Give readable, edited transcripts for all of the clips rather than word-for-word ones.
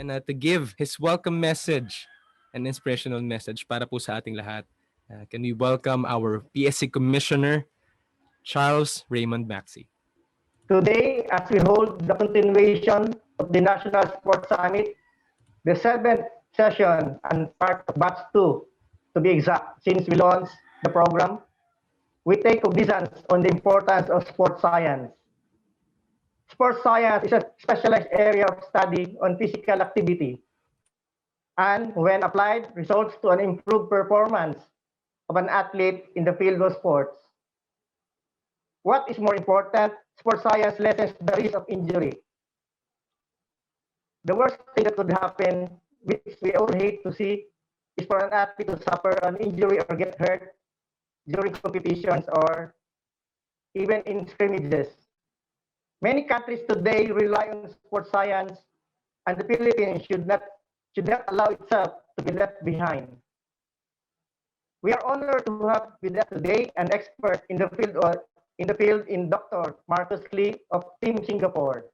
to give his welcome message, an inspirational message para po sa ating lahat. Can we welcome our PSC Commissioner, Charles Raymond Maxey. Today, as we hold the continuation of the National Sports Summit, the seventh session and part of Batch 2, to be exact, since we launched the program, we take cognizance on the importance of sports science. Sports science is a specialized area of study on physical activity, and when applied, results to an improved performance of an athlete in the field of sports. What is more important, sports science lessens the risk of injury. The worst thing that could happen, which we all hate to see, is for an athlete to suffer an injury or get hurt during competitions or even in scrimmages. Many countries today rely on sports science, and the Philippines should not allow itself to be left behind. We are honored to have with us today an expert in the field in Dr. Marcus Lee of Team Singapore.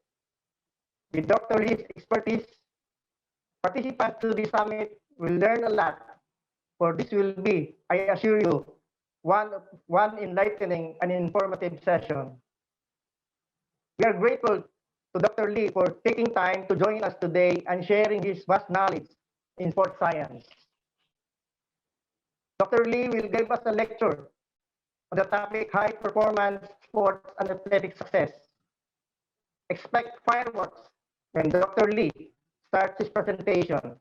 With Dr. Lee's expertise, participants to the summit will learn a lot, for this will be, I assure you, one enlightening and informative session. We are grateful to Dr. Lee for taking time to join us today and sharing his vast knowledge in sports science. Dr. Lee will give us a lecture on the topic high performance sports and athletic success. Expect fireworks when Dr. Lee starts his presentation.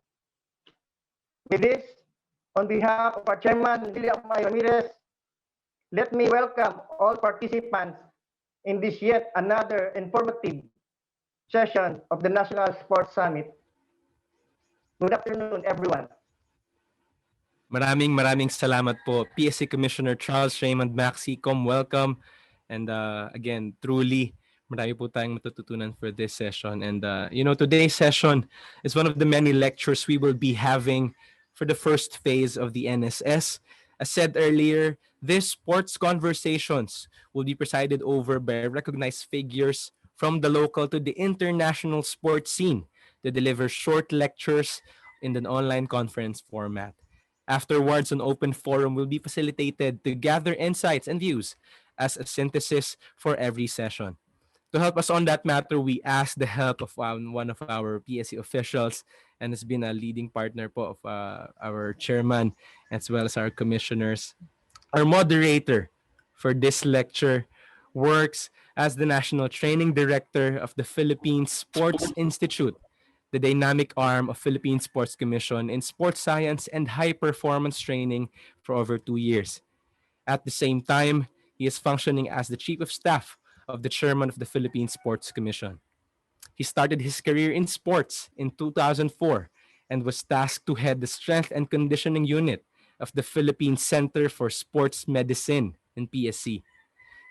With this, on behalf of our chairman, William Ramirez, let me welcome all participants in this yet another informative session of the National Sports Summit. Good afternoon, everyone. Maraming salamat po, PSC Commissioner Charles Raymond Maxey. Welcome. And again, truly, marami po tayong matututunan for this session. And today's session is one of the many lectures we will be having for the first phase of the NSS. As said earlier, these sports conversations will be presided over by recognized figures from the local to the international sports scene to deliver short lectures in an online conference format. Afterwards, an open forum will be facilitated to gather insights and views as a synthesis for every session. To help us on that matter, we asked the help of one of our PSC officials, and has been a leading partner po of our chairman as well as our commissioners. Our moderator for this lecture works as the National Training Director of the Philippine Sports Institute, the dynamic arm of Philippine Sports Commission in sports science and high performance training for over 2 years. At the same time, he is functioning as the Chief of Staff of the Chairman of the Philippine Sports Commission. He started his career in sports in 2004 and was tasked to head the Strength and Conditioning Unit of the Philippine Center for Sports Medicine in PSC.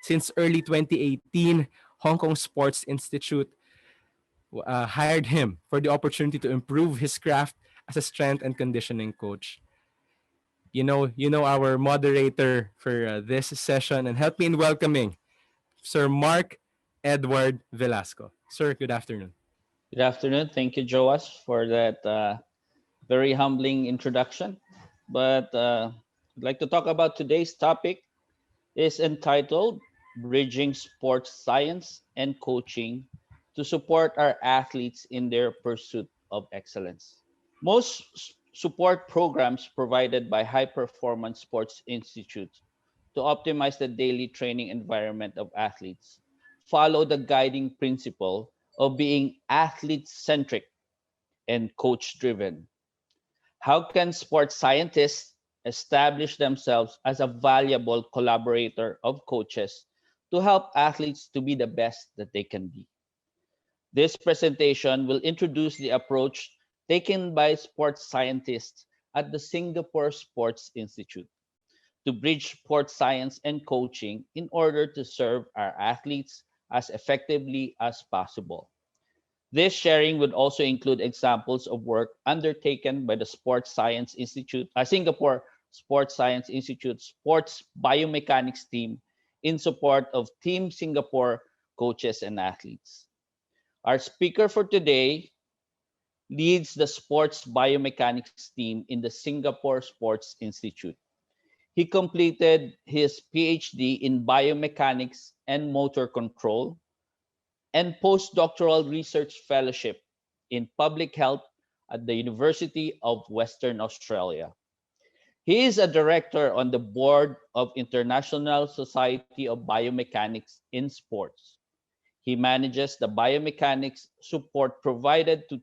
Since early 2018, Hong Kong Sports Institute hired him for the opportunity to improve his craft as a strength and conditioning coach. You know our moderator for this session, and help me in welcoming Sir Mark Edward Velasco. Sir, good afternoon. Good afternoon. Thank you, Joas, for that very humbling introduction. But I'd like to talk about today's topic. Is entitled Bridging Sports Science and Coaching to Support Our Athletes in Their Pursuit of Excellence. Most support programs provided by High Performance Sports Institute to optimize the daily training environment of athletes follow the guiding principle of being athlete-centric and coach-driven. How can sports scientists establish themselves as a valuable collaborator of coaches to help athletes to be the best that they can be? This presentation will introduce the approach taken by sports scientists at the Singapore Sports Institute to bridge sports science and coaching in order to serve our athletes as effectively as possible. This sharing would also include examples of work undertaken by the Singapore Sports Science Institute Sports Biomechanics team in support of Team Singapore coaches and athletes. Our speaker for today, leads the sports biomechanics team in the Singapore Sports Institute. He completed his PhD in biomechanics and motor control and postdoctoral research fellowship in public health at the University of Western Australia. He is a director on the board of International Society of Biomechanics in Sports. He manages the biomechanics support provided to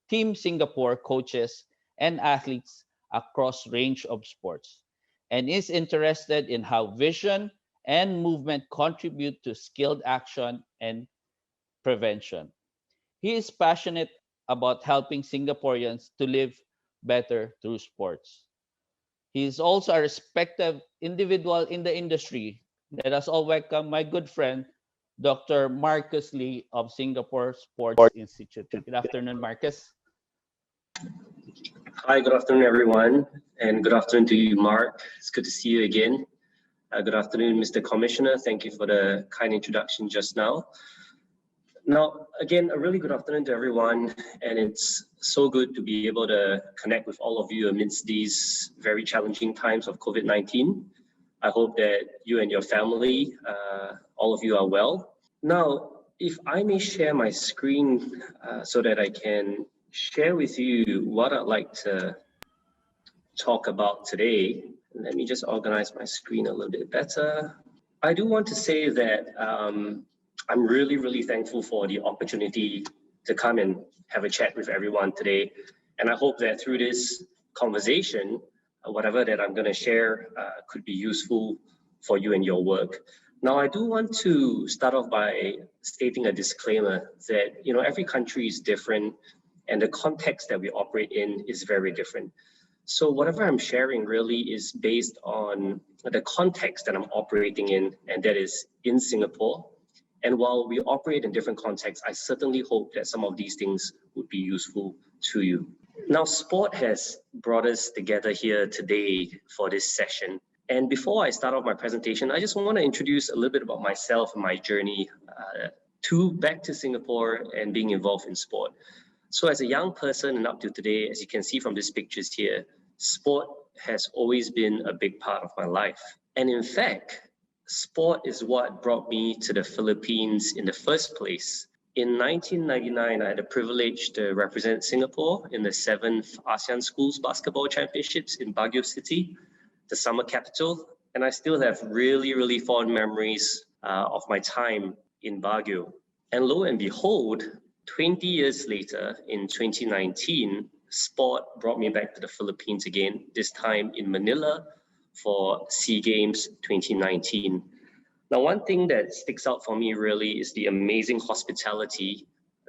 Team Singapore coaches and athletes across range of sports, and is interested in how vision and movement contribute to skilled action and prevention. He is passionate about helping Singaporeans to live better through sports. He is also a respected individual in the industry. Let us all welcome my good friend, Dr. Marcus Lee of Singapore Sports Institute. Good afternoon, Marcus. Hi, good afternoon, everyone, and good afternoon to you, Mark. It's good to see you again. Good afternoon, Mr. Commissioner. Thank you for the kind introduction just now. Now, again, a really good afternoon to everyone, and it's so good to be able to connect with all of you amidst these very challenging times of COVID-19. I hope that you and your family, all of you are well. Now, if I may share my screen so that I can share with you what I'd like to talk about today. Let me just organize my screen a little bit better. I do want to say that I'm really, really thankful for the opportunity to come and have a chat with everyone today. And I hope that through this conversation, whatever that I'm going to share could be useful for you and your work. Now, I do want to start off by stating a disclaimer that, every country is different and the context that we operate in is very different. So whatever I'm sharing really is based on the context that I'm operating in, and that is in Singapore. And while we operate in different contexts, I certainly hope that some of these things would be useful to you. Now, sport has brought us together here today for this session. And before I start off my presentation, I just want to introduce a little bit about myself and my journey back to Singapore and being involved in sport. So as a young person and up to today, as you can see from these pictures here, sport has always been a big part of my life. And in fact, sport is what brought me to the Philippines in the first place. In 1999, I had the privilege to represent Singapore in the 7th ASEAN Schools Basketball Championships in Baguio City, the summer capital. And I still have really, really fond memories of my time in Baguio. And lo and behold, 20 years later, in 2019, sport brought me back to the Philippines again, this time in Manila for SEA Games 2019. Now, one thing that sticks out for me really is the amazing hospitality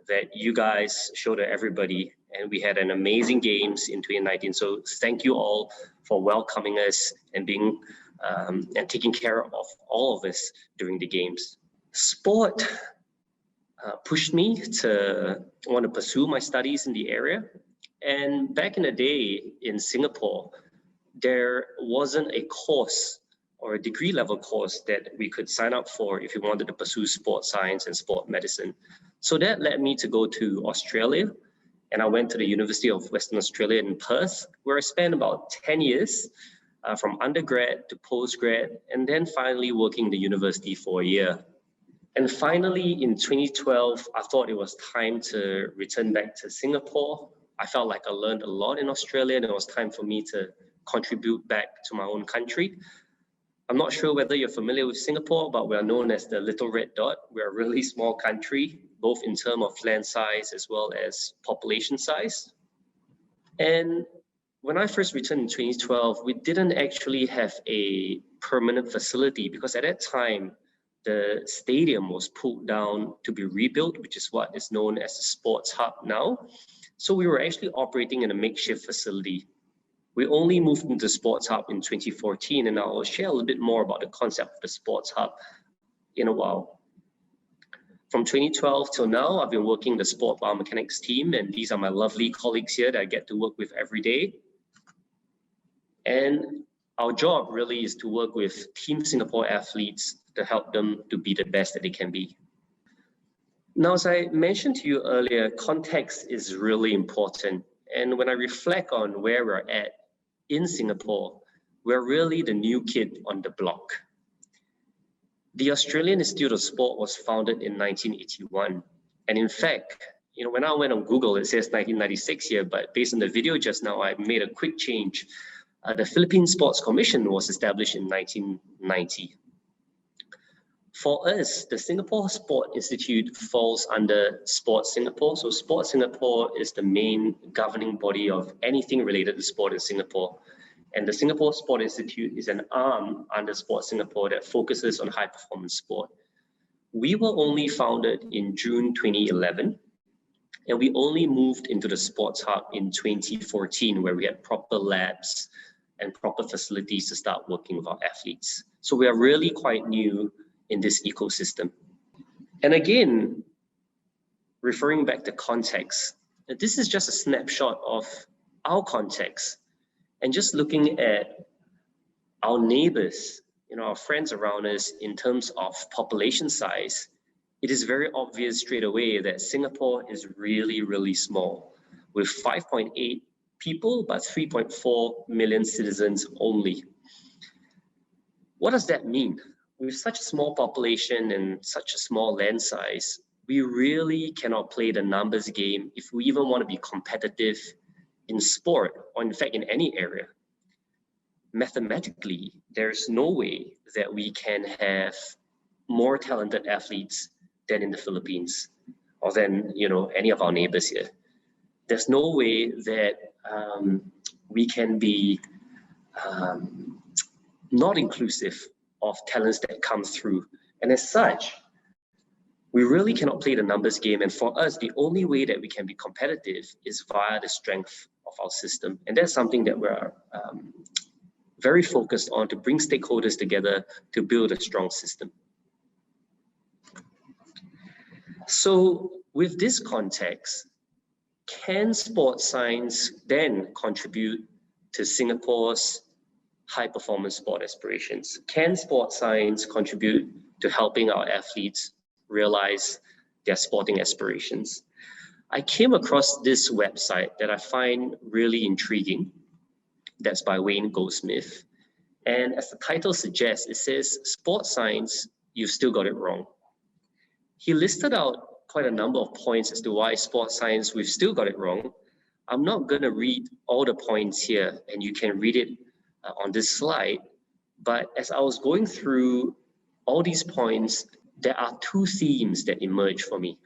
that you guys show to everybody. And we had an amazing games in 2019. So thank you all for welcoming us and being and taking care of all of us during the games. Sport pushed me to want to pursue my studies in the area. And back in the day in Singapore, there wasn't a course or a degree level course that we could sign up for if you wanted to pursue sports science and sport medicine. So that led me to go to Australia, and I went to the University of Western Australia in Perth, where I spent about 10 years from undergrad to postgrad, and then finally working in the university for a year. And finally, in 2012, I thought it was time to return back to Singapore. I felt like I learned a lot in Australia, and it was time for me to contribute back to my own country. I'm not sure whether you're familiar with Singapore, but we are known as the Little Red Dot. We're a really small country, both in terms of land size as well as population size. And when I first returned in 2012, we didn't actually have a permanent facility because at that time, the stadium was pulled down to be rebuilt, which is what is known as the sports hub now. So we were actually operating in a makeshift facility. We only moved into Sports Hub in 2014, and I'll share a little bit more about the concept of the Sports Hub in a while. From 2012 till now, I've been working the Sport Biomechanics team, and these are my lovely colleagues here that I get to work with every day. And our job really is to work with Team Singapore athletes to help them to be the best that they can be. Now, as I mentioned to you earlier, context is really important. And when I reflect on where we're at in Singapore, we're really the new kid on the block. The Australian Institute of Sport was founded in 1981. And in fact, when I went on Google, it says 1996 here, but based on the video just now, I made a quick change. The Philippine Sports Commission was established in 1990. For us, the Singapore Sport Institute falls under Sport Singapore. So Sport Singapore is the main governing body of anything related to sport in Singapore. And the Singapore Sport Institute is an arm under Sport Singapore that focuses on high performance sport. We were only founded in June 2011, and we only moved into the Sports Hub in 2014, where we had proper labs and proper facilities to start working with our athletes. So we are really quite new in this ecosystem. And again, referring back to context, this is just a snapshot of our context. And just looking at our neighbors, our friends around us in terms of population size, it is very obvious straight away that Singapore is really, really small, with 5.8 people, but 3.4 million citizens only. What does that mean? With such a small population and such a small land size, we really cannot play the numbers game if we even want to be competitive in sport, or in fact in any area. Mathematically, there's no way that we can have more talented athletes than in the Philippines, or than any of our neighbors here. There's no way that we can be not inclusive of talents that come through. And as such, we really cannot play the numbers game. And for us, the only way that we can be competitive is via the strength of our system. And that's something that we're very focused on, to bring stakeholders together to build a strong system. So with this context, can sports science then contribute to Singapore's high performance sport aspirations? Can sports science contribute to helping our athletes realize their sporting aspirations? I came across this website that I find really intriguing. That's by Wayne Goldsmith. And as the title suggests, it says, "Sports science, you've still got it wrong." He listed out quite a number of points as to why sports science, we've still got it wrong. I'm not going to read all the points here, and you can read it on this slide. But as I was going through all these points, there are two themes that emerge for me.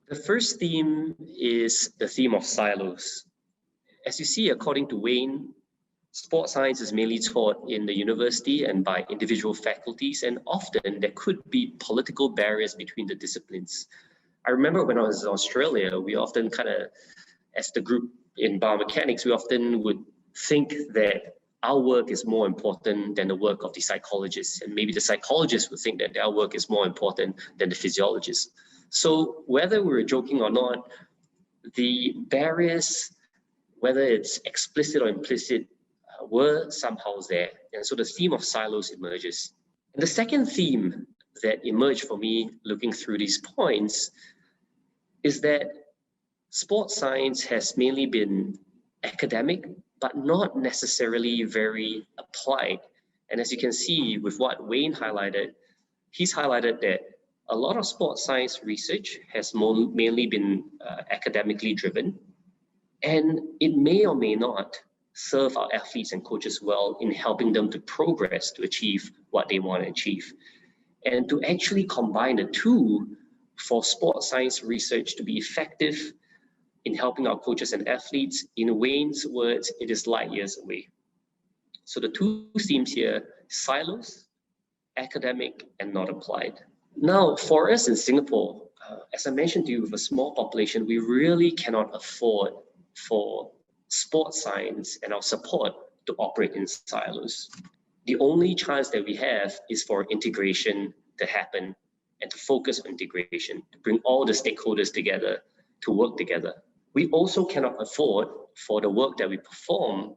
The first theme is the theme of silos. As you see, according to Wayne, sports science is mainly taught in the university and by individual faculties, and often there could be political barriers between the disciplines. I remember when I was in Australia, we often as the group in biomechanics, we often would think that our work is more important than the work of the psychologists, and maybe the psychologists would think that their work is more important than the physiologists. So whether we were joking or not, the barriers, whether it's explicit or implicit, were somehow there. And so the theme of silos emerges. And the second theme that emerged for me looking through these points is that sports science has mainly been academic, but not necessarily very applied. And as you can see with what Wayne highlighted, he's highlighted that a lot of sports science research has mainly been academically driven, and it may or may not serve our athletes and coaches well in helping them to progress to achieve what they want to achieve. And to actually combine the two for sports science research to be effective in helping our coaches and athletes, in Wayne's words, it is light years away. So the two themes here, silos, academic and not applied. Now, for us in Singapore, as I mentioned to you, with a small population, we really cannot afford for sports science and our support to operate in silos. The only chance that we have is for integration to happen and to focus on integration, to bring all the stakeholders together to work together. We also cannot afford for the work that we perform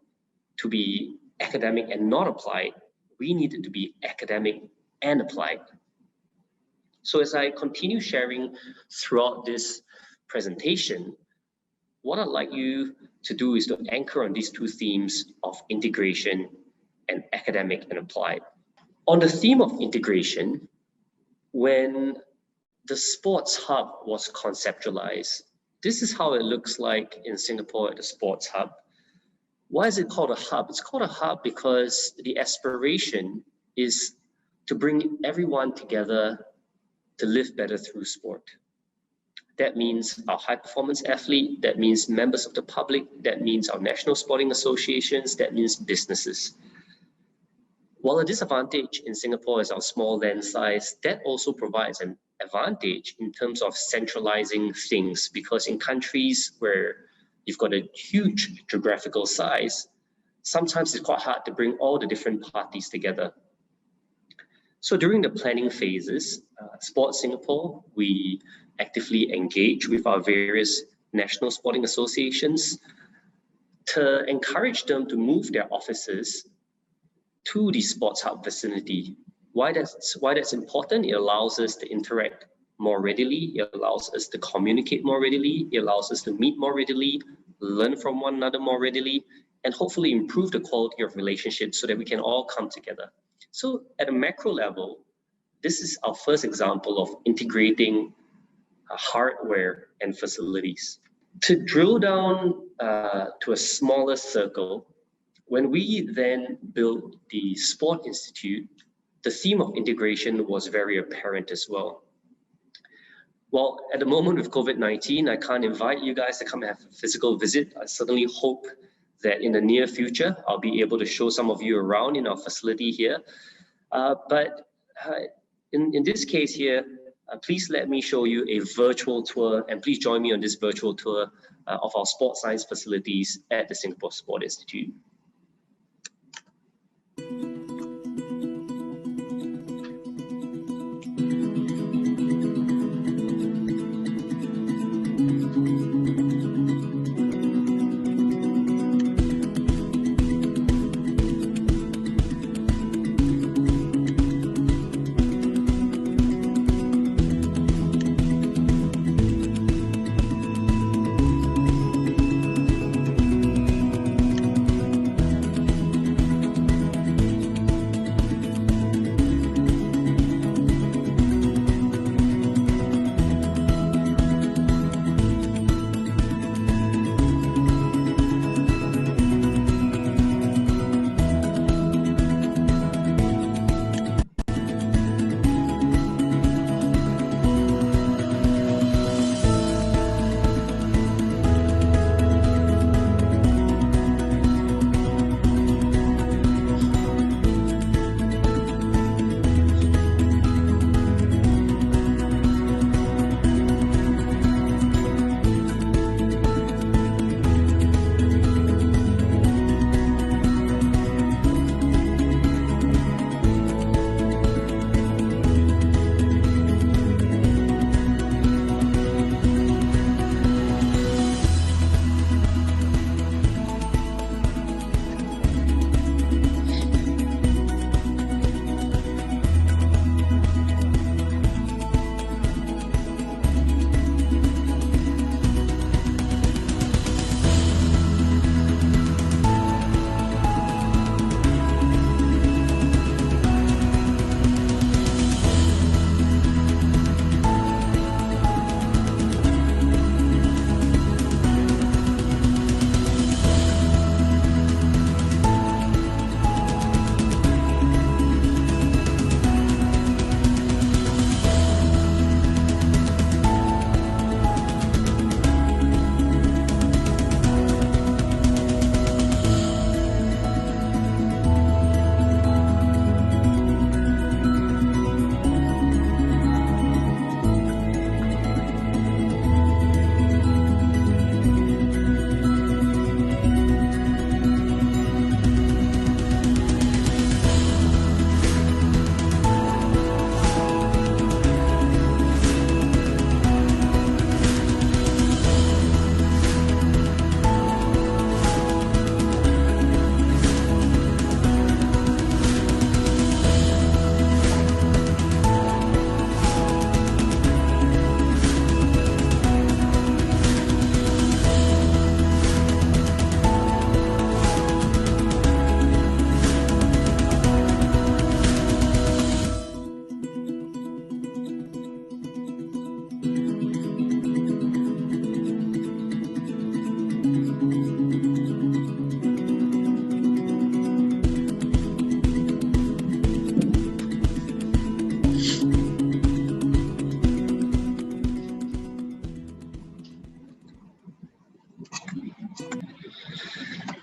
to be academic and not applied. We need it to be academic and applied. So as I continue sharing throughout this presentation, what I'd like you to do is to anchor on these two themes of integration and academic and applied. On the theme of integration, when the sports hub was conceptualized, this is how it looks like in Singapore at the sports hub. Why is it called a hub? It's called a hub because the aspiration is to bring everyone together to live better through sport. That means our high performance athlete, that means members of the public, that means our national sporting associations, that means businesses. While a disadvantage in Singapore is our small land size, that also provides an advantage in terms of centralizing things, because in countries where you've got a huge geographical size, sometimes it's quite hard to bring all the different parties together. So during the planning phases, Sports Singapore, we actively engage with our various national sporting associations to encourage them to move their offices to the sports hub vicinity. Why that's important? It allows us to interact more readily. It allows us to communicate more readily. It allows us to meet more readily, learn from one another more readily, and hopefully improve the quality of relationships so that we can all come together. So at a macro level, this is our first example of integrating hardware and facilities. To drill down to a smaller circle, when we then built the Sport Institute, the theme of integration was very apparent as well. Well, at the moment with COVID-19, I can't invite you guys to come have a physical visit. I certainly hope that in the near future, I'll be able to show some of you around in our facility here. But in this case here, please let me show you a virtual tour, and please join me on this virtual tour of our sports science facilities at the Singapore Sport Institute.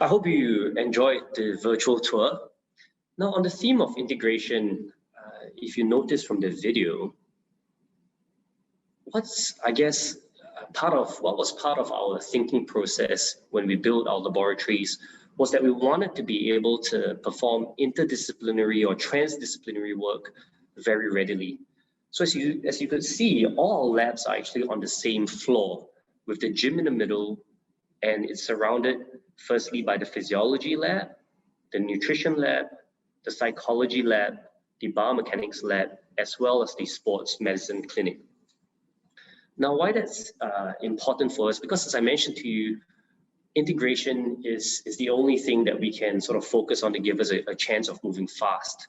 I hope you enjoyed the virtual tour. Now, on the theme of integration, if you notice from the video, what was part of our thinking process when we built our laboratories was that we wanted to be able to perform interdisciplinary or transdisciplinary work very readily. So as you could see, all our labs are actually on the same floor with the gym in the middle, and it's surrounded firstly by the physiology lab, the nutrition lab, the psychology lab, the biomechanics lab, as well as the sports medicine clinic. Now, why that's important for us, because as I mentioned to you, integration is the only thing that we can sort of focus on to give us a chance of moving fast.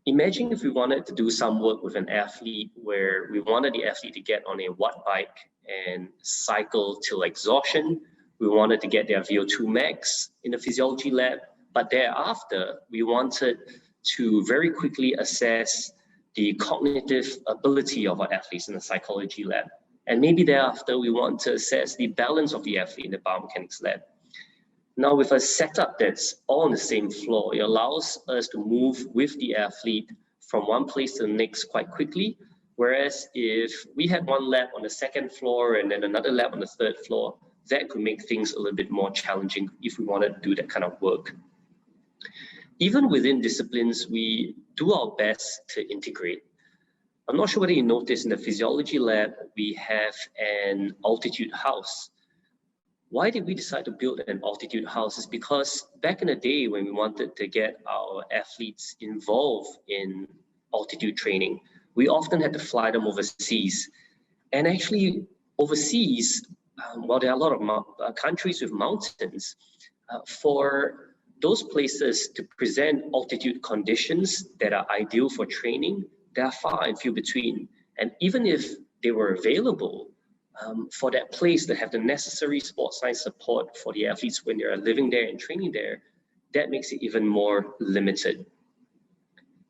Imagine if we wanted to do some work with an athlete where we wanted the athlete to get on a watt bike and cycle till exhaustion. We wanted to get their VO2 max in the physiology lab, but thereafter, we wanted to very quickly assess the cognitive ability of our athletes in the psychology lab. And maybe thereafter, we want to assess the balance of the athlete in the biomechanics lab. Now, with a setup that's all on the same floor, it allows us to move with the athlete from one place to the next quite quickly. Whereas if we had one lab on the second floor and then another lab on the third floor, that could make things a little bit more challenging if we wanted to do that kind of work. Even within disciplines, we do our best to integrate. I'm not sure whether you noticed in the physiology lab, we have an altitude house. Why did we decide to build an altitude house? Is because back in the day when we wanted to get our athletes involved in altitude training, we often had to fly them overseas. And actually overseas, while there are a lot of countries with mountains, for those places to present altitude conditions that are ideal for training, they are far and few between. And even if they were available, for that place to have the necessary sports science support for the athletes when they're living there and training there, that makes it even more limited.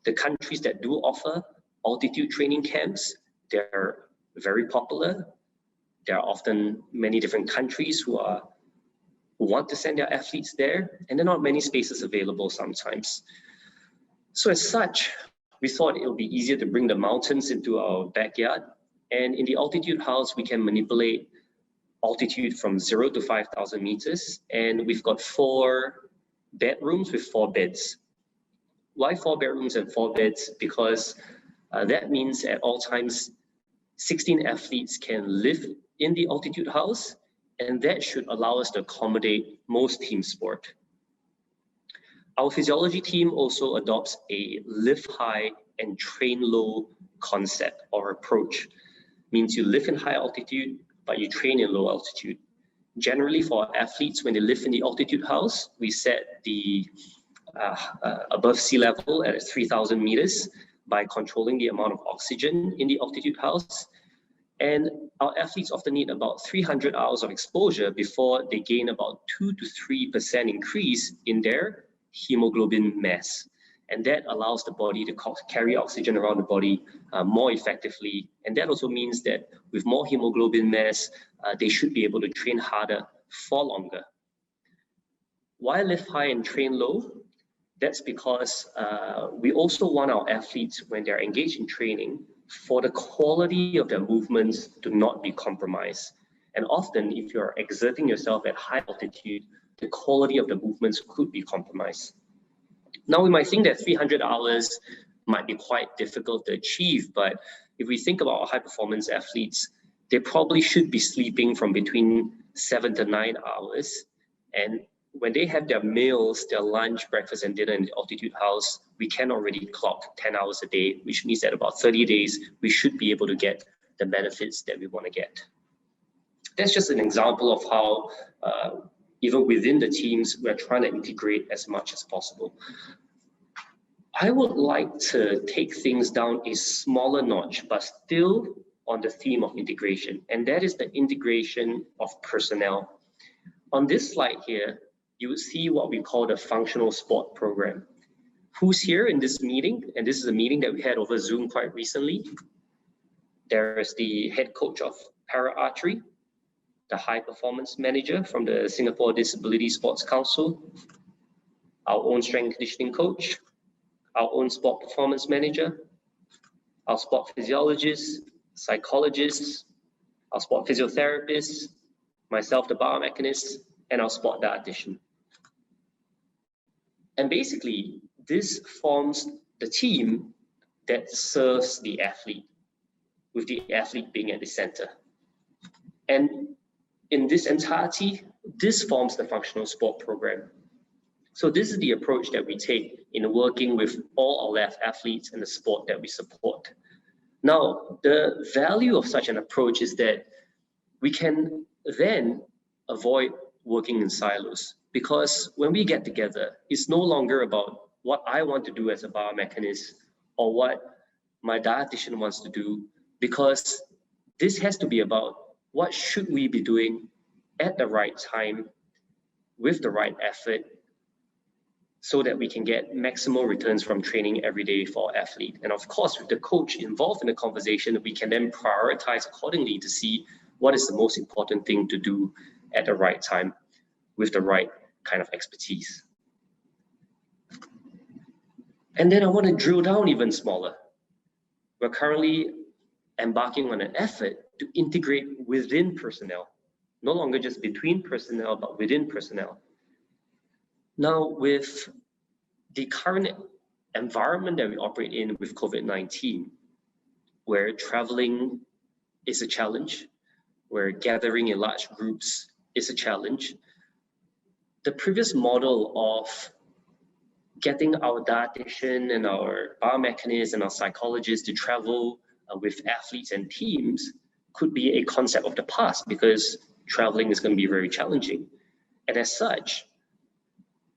The countries that do offer altitude training camps, they're very popular. There are often many different countries who want to send their athletes there, and there are not many spaces available sometimes. So as such, we thought it would be easier to bring the mountains into our backyard. And in the altitude house, we can manipulate altitude from 0 to 5,000 meters. And we've got 4 bedrooms with 4 beds. Why 4 bedrooms and 4 beds? Because that means at all times, 16 athletes can live in the altitude house, and that should allow us to accommodate most team sport. Our physiology team also adopts a live high and train low concept or approach. Means you live in high altitude, but you train in low altitude. Generally for athletes, when they live in the altitude house, we set the above sea level at 3,000 meters by controlling the amount of oxygen in the altitude house. And our athletes often need about 300 hours of exposure before they gain about 2 to 3% increase in their hemoglobin mass. And that allows the body to carry oxygen around the body more effectively. And that also means that with more hemoglobin mass, they should be able to train harder for longer. Why live high and train low? That's because we also want our athletes, when they're engaged in training, for the quality of their movements to not be compromised. And often, if you're exerting yourself at high altitude, the quality of the movements could be compromised. Now, we might think that 300 hours might be quite difficult to achieve, but if we think about our high performance athletes, they probably should be sleeping from between 7 to 9 hours. And when they have their meals, their lunch, breakfast, and dinner in the altitude house, we can already clock 10 hours a day, which means that about 30 days, we should be able to get the benefits that we want to get. That's just an example of how even within the teams, we're trying to integrate as much as possible. I would like to take things down a smaller notch, but still on the theme of integration, and that is the integration of personnel. On this slide here, you would see what we call the functional sport program. Who's here in this meeting? And this is a meeting that we had over Zoom quite recently. There is the head coach of para archery. the high performance manager from the Singapore Disability Sports Council, our own strength conditioning coach, our own sport performance manager, our sport physiologists, psychologists, our sport physiotherapists, myself, the biomechanist, and our sport dietitian. And basically, this forms the team that serves the athlete, with the athlete being at the center. And in this entirety, this forms the functional sport program. So this is the approach that we take in working with all our athletes in the sport that we support. Now, the value of such an approach is that we can then avoid working in silos, because when we get together, it's no longer about what I want to do as a biomechanist or what my dietitian wants to do, because this has to be about what should we be doing at the right time with the right effort, so that we can get maximal returns from training every day for our athlete. And of course, with the coach involved in the conversation, we can then prioritize accordingly to see what is the most important thing to do at the right time with the right kind of expertise. And then I want to drill down even smaller. We're currently embarking on an effort to integrate within personnel, no longer just between personnel, but within personnel. Now, with the current environment that we operate in with COVID-19, where traveling is a challenge, where gathering in large groups is a challenge, the previous model of getting our dietitian and our biomechanists and our psychologists to travel with athletes and teams could be a concept of the past, because traveling is going to be very challenging. And as such,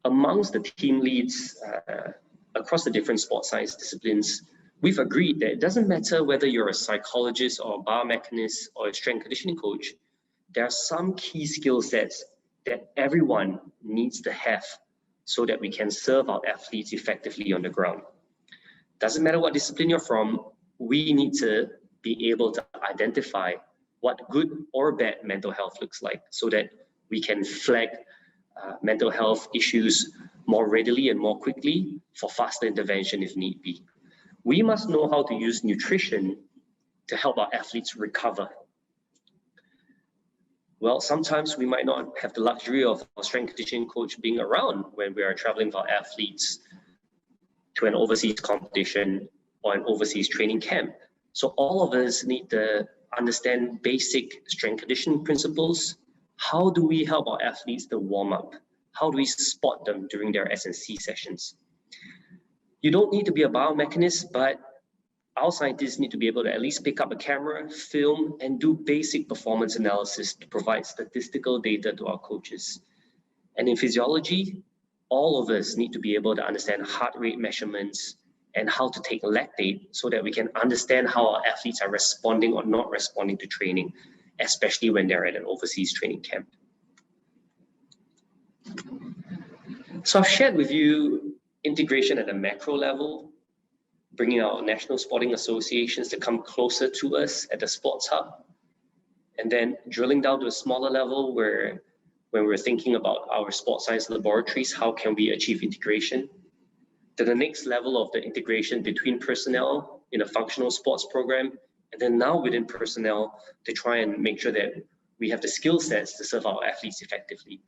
amongst the team leads across the different sports science disciplines, we've agreed that it doesn't matter whether you're a psychologist or a biomechanist or a strength conditioning coach, there are some key skill sets that everyone needs to have so that we can serve our athletes effectively on the ground. Doesn't matter what discipline you're from, we need to be able to identify what good or bad mental health looks like, so that we can flag mental health issues more readily and more quickly for faster intervention if need be. We must know how to use nutrition to help our athletes recover. Well, sometimes we might not have the luxury of a strength conditioning coach being around when we are traveling with our athletes to an overseas competition or an overseas training camp. So all of us need to understand basic strength conditioning principles. How do we help our athletes to warm up? How do we spot them during their S&C sessions? You don't need to be a biomechanist, but our scientists need to be able to at least pick up a camera, film, and do basic performance analysis to provide statistical data to our coaches. And in physiology, all of us need to be able to understand heart rate measurements and how to take lactate, so that we can understand how our athletes are responding or not responding to training, especially when they're at an overseas training camp. So I've shared with you integration at a macro level, bringing our national sporting associations to come closer to us at the Sports Hub, and then drilling down to a smaller level where when we're thinking about our sports science laboratories, how can we achieve integration? To the next level of the integration between personnel in a functional sports program, and then now within personnel to try and make sure that we have the skill sets to serve our athletes effectively.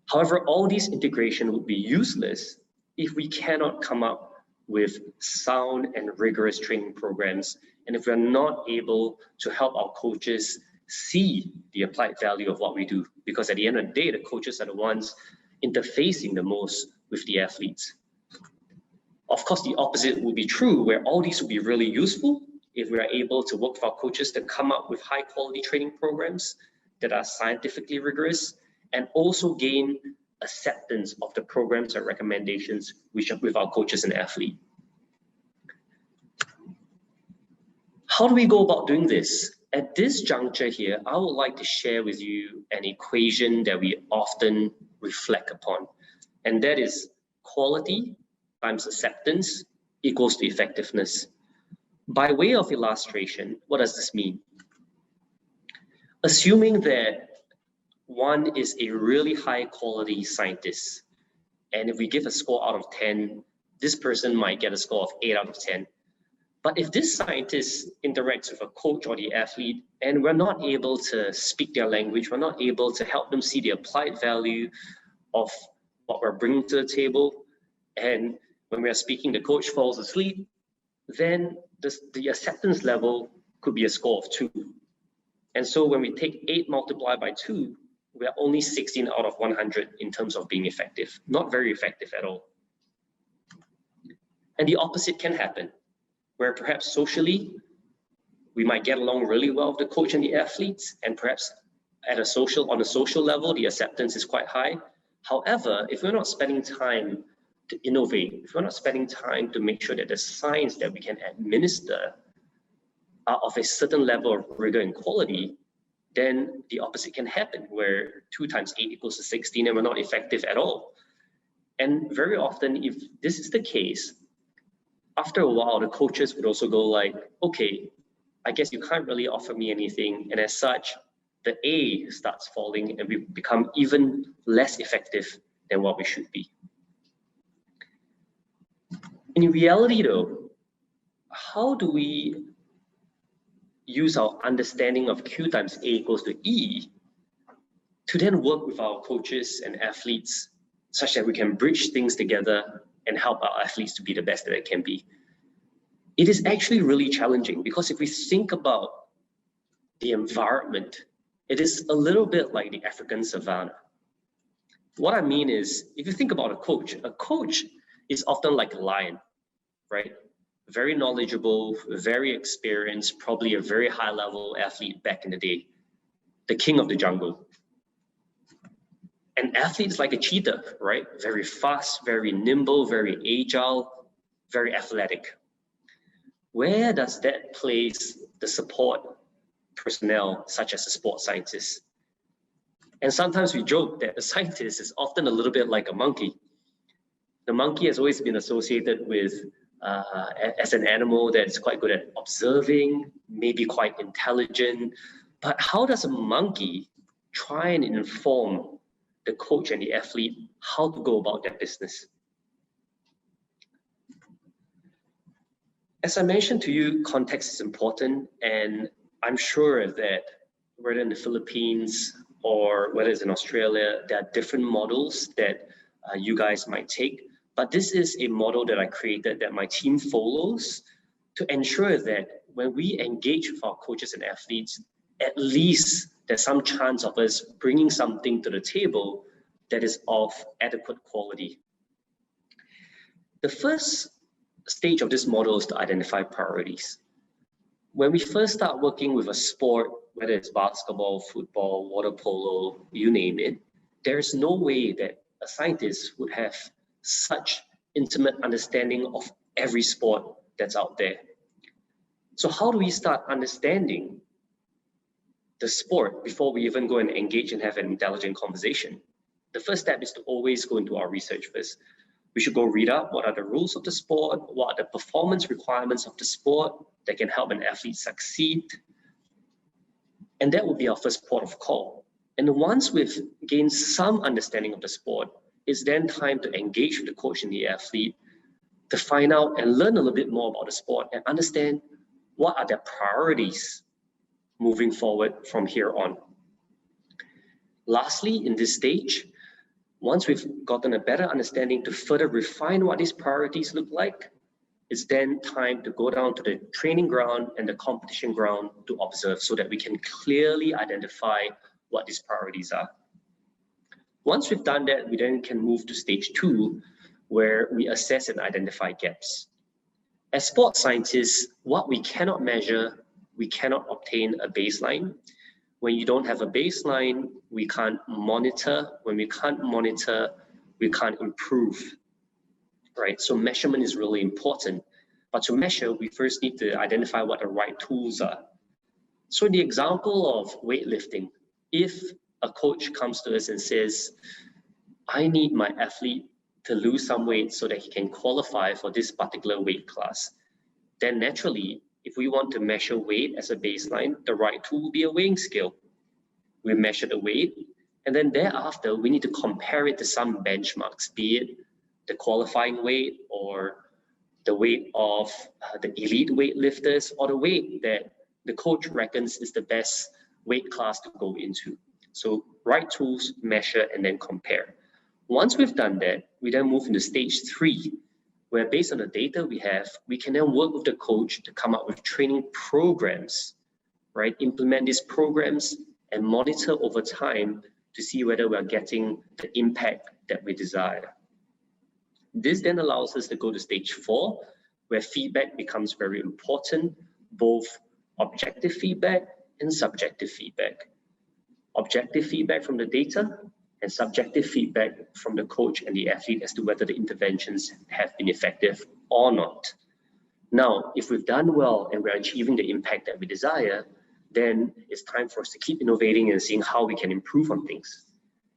However, all these integration would be useless if we cannot come up with sound and rigorous training programs, and if we're not able to help our coaches see the applied value of what we do, because at the end of the day, the coaches are the ones interfacing the most with the athletes. Of course, the opposite would be true, where all these would be really useful if we are able to work with our coaches to come up with high quality training programs that are scientifically rigorous, and also gain acceptance of the programs and recommendations with our coaches and athletes. How do we go about doing this? At this juncture here, I would like to share with you an equation that we often reflect upon, and that is quality times acceptance equals to effectiveness. By way of illustration, what does this mean? Assuming that one is a really high quality scientist. And if we give a score out of 10, this person might get a score of 8 out of 10. But if this scientist interacts with a coach or the athlete, and we're not able to speak their language, we're not able to help them see the applied value of what we're bringing to the table, and when we are speaking, the coach falls asleep, then the acceptance level could be a score of 2. And so when we take 8 multiplied by 2, we are only 16 out of 100 in terms of being effective, not very effective at all. And the opposite can happen, where perhaps socially, we might get along really well with the coach and the athletes, and perhaps on a social level, the acceptance is quite high. However, if we're not spending time to innovate, if we're not spending time to make sure that the science that we can administer are of a certain level of rigor and quality, then the opposite can happen, where 2 times 8 equals to 16 and we're not effective at all. And very often, if this is the case, after a while, the coaches would also go like, okay, I guess you can't really offer me anything. And as such, the A starts falling and we become even less effective than what we should be. In reality though, how do we use our understanding of Q times A equals to E to then work with our coaches and athletes such that we can bridge things together and help our athletes to be the best that they can be? It is actually really challenging, because if we think about the environment, it is a little bit like the African savannah. What I mean is, if you think about a coach is often like a lion, right? Very knowledgeable, very experienced, probably a very high level athlete back in the day, the king of the jungle. An athlete is like a cheetah, right? Very fast, very nimble, very agile, very athletic. Where does that place the support personnel, such as a sports scientist? And sometimes we joke that the scientist is often a little bit like a monkey. The monkey has always been associated with as an animal that's quite good at observing, maybe quite intelligent. But how does a monkey try and inform the coach and the athlete how to go about their business? As I mentioned to you, context is important, and I'm sure that whether in the Philippines or whether it's in Australia, there are different models that you guys might take. But this is a model that I created that my team follows to ensure that when we engage with our coaches and athletes, at least there's some chance of us bringing something to the table that is of adequate quality. The first stage of this model is to identify priorities. When we first start working with a sport, whether it's basketball, football, water polo, you name it, there's no way that a scientist would have such intimate understanding of every sport that's out there. So how do we start understanding the sport before we even go and engage and have an intelligent conversation? The first step is to always go into our research first. We should go read up what are the rules of the sport, what are the performance requirements of the sport that can help an athlete succeed. And that would be our first port of call. And once we've gained some understanding of the sport, it's then time to engage with the coach and the athlete to find out and learn a little bit more about the sport and understand what are their priorities moving forward from here on. Lastly, in this stage, once we've gotten a better understanding to further refine what these priorities look like, it's then time to go down to the training ground and the competition ground to observe so that we can clearly identify what these priorities are. Once we've done that, we then can move to stage 2, where we assess and identify gaps. As sports scientists, what we cannot measure, we cannot obtain a baseline. When you don't have a baseline, we can't monitor. When we can't monitor, we can't improve, right? So measurement is really important. But to measure, we first need to identify what the right tools are. So in the example of weightlifting, if a coach comes to us and says, I need my athlete to lose some weight so that he can qualify for this particular weight class, then naturally, if we want to measure weight as a baseline, the right tool will be a weighing scale. We measure the weight, And then thereafter, we need to compare it to some benchmarks, be it the qualifying weight or the weight of the elite weightlifters or the weight that the coach reckons is the best weight class to go into. So right tools, measure, and then compare. Once we've done that, we then move into stage 3, where based on the data we have, we can then work with the coach to come up with training programs, right? Implement these programs and monitor over time to see whether we are getting the impact that we desire. This then allows us to go to stage 4, where feedback becomes very important, both objective feedback and subjective feedback. Objective feedback from the data and subjective feedback from the coach and the athlete as to whether the interventions have been effective or not. Now, if we've done well and we're achieving the impact that we desire, then it's time for us to keep innovating and seeing how we can improve on things.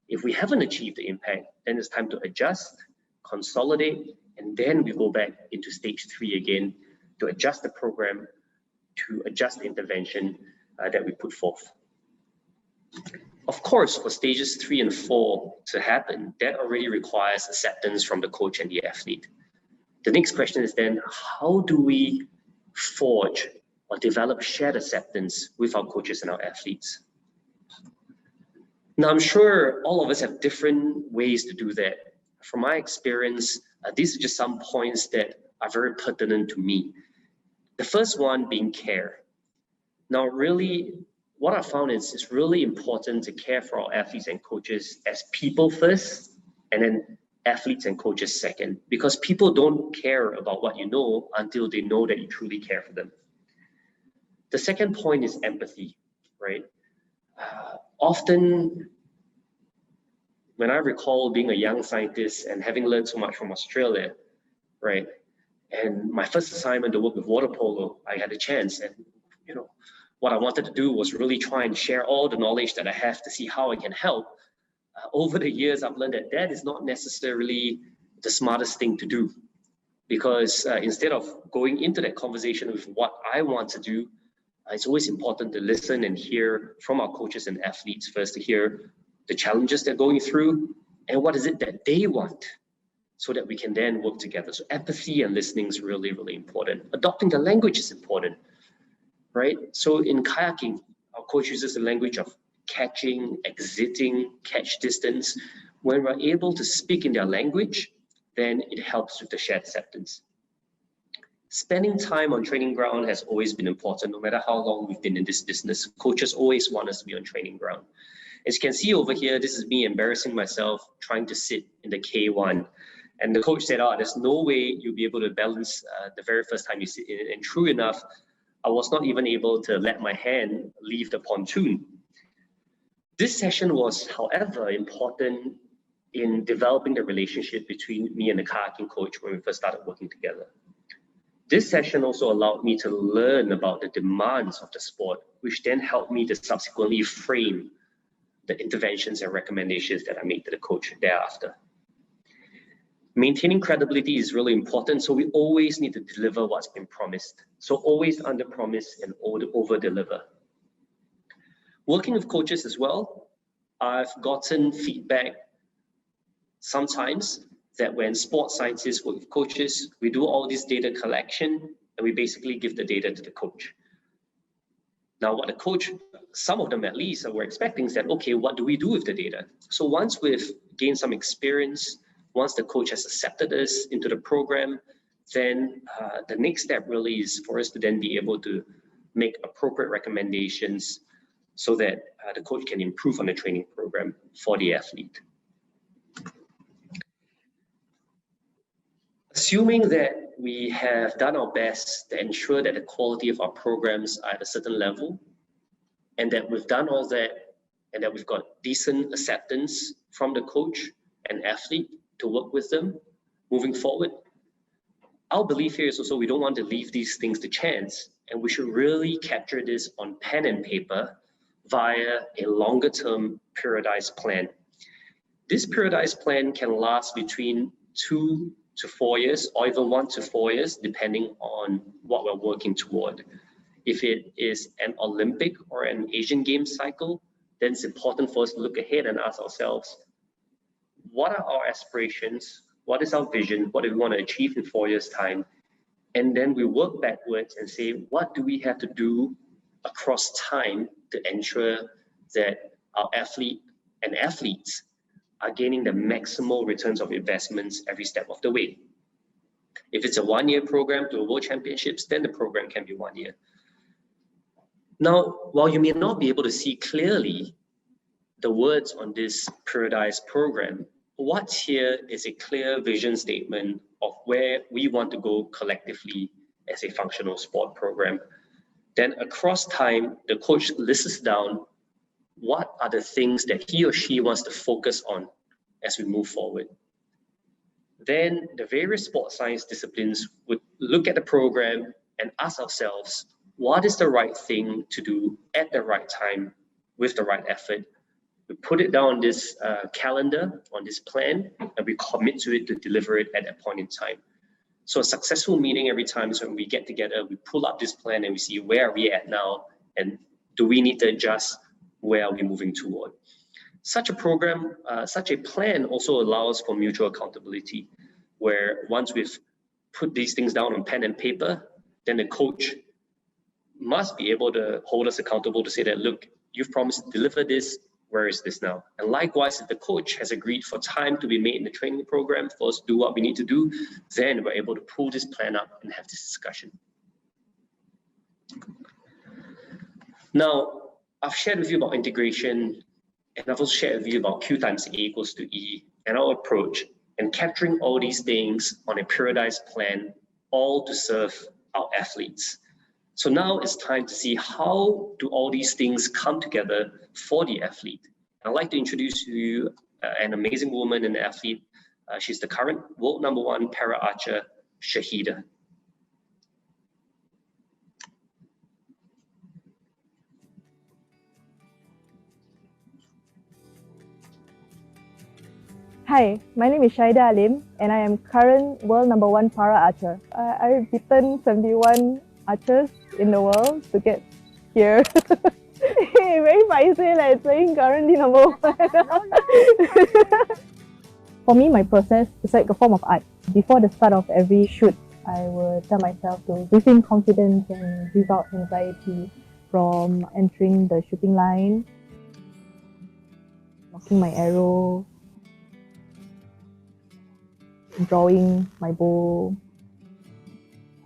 If we haven't achieved the impact, then it's time to adjust, consolidate, and then we go back into stage 3 again to adjust the program, to adjust the intervention that we put forth. Of course, for stages 3 and 4 to happen, that already requires acceptance from the coach and the athlete. The next question is then, how do we forge or develop shared acceptance with our coaches and our athletes? Now, I'm sure all of us have different ways to do that. From my experience, these are just some points that are very pertinent to me. The first one being care. Now, really, what I found is it's really important to care for our athletes and coaches as people first, and then athletes and coaches second, because people don't care about what you know until they know that you truly care for them. The second point is empathy, right? Often, when I recall being a young scientist and having learned so much from Australia, right? And my first assignment to work with water polo, I had a chance, and what I wanted to do was really try and share all the knowledge that I have to see how I can help. Over the years, I've learned that that is not necessarily the smartest thing to do, because instead of going into that conversation with what I want to do, it's always important to listen and hear from our coaches and athletes first, to hear the challenges they're going through and what is it that they want, so that we can then work together. So empathy and listening is really, really important. Adopting the language is important, right? So in kayaking, our coach uses the language of catching, exiting, catch distance. When we're able to speak in their language, then it helps with the shared acceptance. Spending time on training ground has always been important, no matter how long we've been in this business. Coaches always want us to be on training ground. As you can see over here, this is me embarrassing myself trying to sit in the K1. And the coach said, there's no way you'll be able to balance the very first time you sit in it. And true enough, I was not even able to let my hand leave the pontoon. This session was, however, important in developing the relationship between me and the kayaking coach when we first started working together. This session also allowed me to learn about the demands of the sport, which then helped me to subsequently frame the interventions and recommendations that I made to the coach thereafter. Maintaining credibility is really important, so we always need to deliver what's been promised. So always under promise and over deliver. Working with coaches as well, I've gotten feedback sometimes that when sports scientists work with coaches, we do all this data collection and we basically give the data to the coach. Now, what the coach, some of them at least, were expecting is that, okay, what do we do with the data? So once we've gained some experience, once the coach has accepted us into the program, then the next step really is for us to then be able to make appropriate recommendations so that the coach can improve on the training program for the athlete. Assuming that we have done our best to ensure that the quality of our programs are at a certain level, and that we've done all that, and that we've got decent acceptance from the coach and athlete to work with them moving forward, our belief here is also we don't want to leave these things to chance, and we should really capture this on pen and paper via a longer-term periodized plan. This periodized plan can last between 2 to 4 years, or even 1 to 4 years, depending on what we're working toward. If it is an Olympic or an Asian Games cycle, then it's important for us to look ahead and ask ourselves, what are our aspirations? What is our vision? What do we want to achieve in 4 years' time? And then we work backwards and say, what do we have to do across time to ensure that our athletes are gaining the maximal returns of investments every step of the way? If it's a 1-year program to a World Championships, then the program can be 1 year. Now, while you may not be able to see clearly the words on this periodized program, what's here is a clear vision statement of where we want to go collectively as a functional sport program. Then across time, the coach lists down what are the things that he or she wants to focus on as we move forward. Then the various sports science disciplines would look at the program and ask ourselves, what is the right thing to do at the right time with the right effort? We put it down on this calendar, on this plan, and we commit to it to deliver it at that point in time. So a successful meeting every time is when we get together, we pull up this plan and we see where are we at now, and do we need to adjust? Where are we moving toward? Such a program, such a plan also allows for mutual accountability, where once we've put these things down on pen and paper, then the coach must be able to hold us accountable to say that, look, you've promised to deliver this, where is this now? And likewise, if the coach has agreed for time to be made in the training program for us to do what we need to do, then we're able to pull this plan up and have this discussion. Now, I've shared with you about integration, and I've also shared with you about Q times A equals to E and our approach, and capturing all these things on a periodized plan, all to serve our athletes. So now it's time to see how do all these things come together for the athlete. I'd like to introduce to you an amazing woman and athlete. She's the current world #1 para archer, Shahida. Hi, my name is Shaida Alim, and I am current world #1 para archer. I've beaten 71 archers in the world to get here. Very feisty, like saying currently #1. For me, my process is like a form of art. Before the start of every shoot, I would tell myself to breathe in confidence and breathe out anxiety from entering the shooting line, locking my arrow, drawing my bow,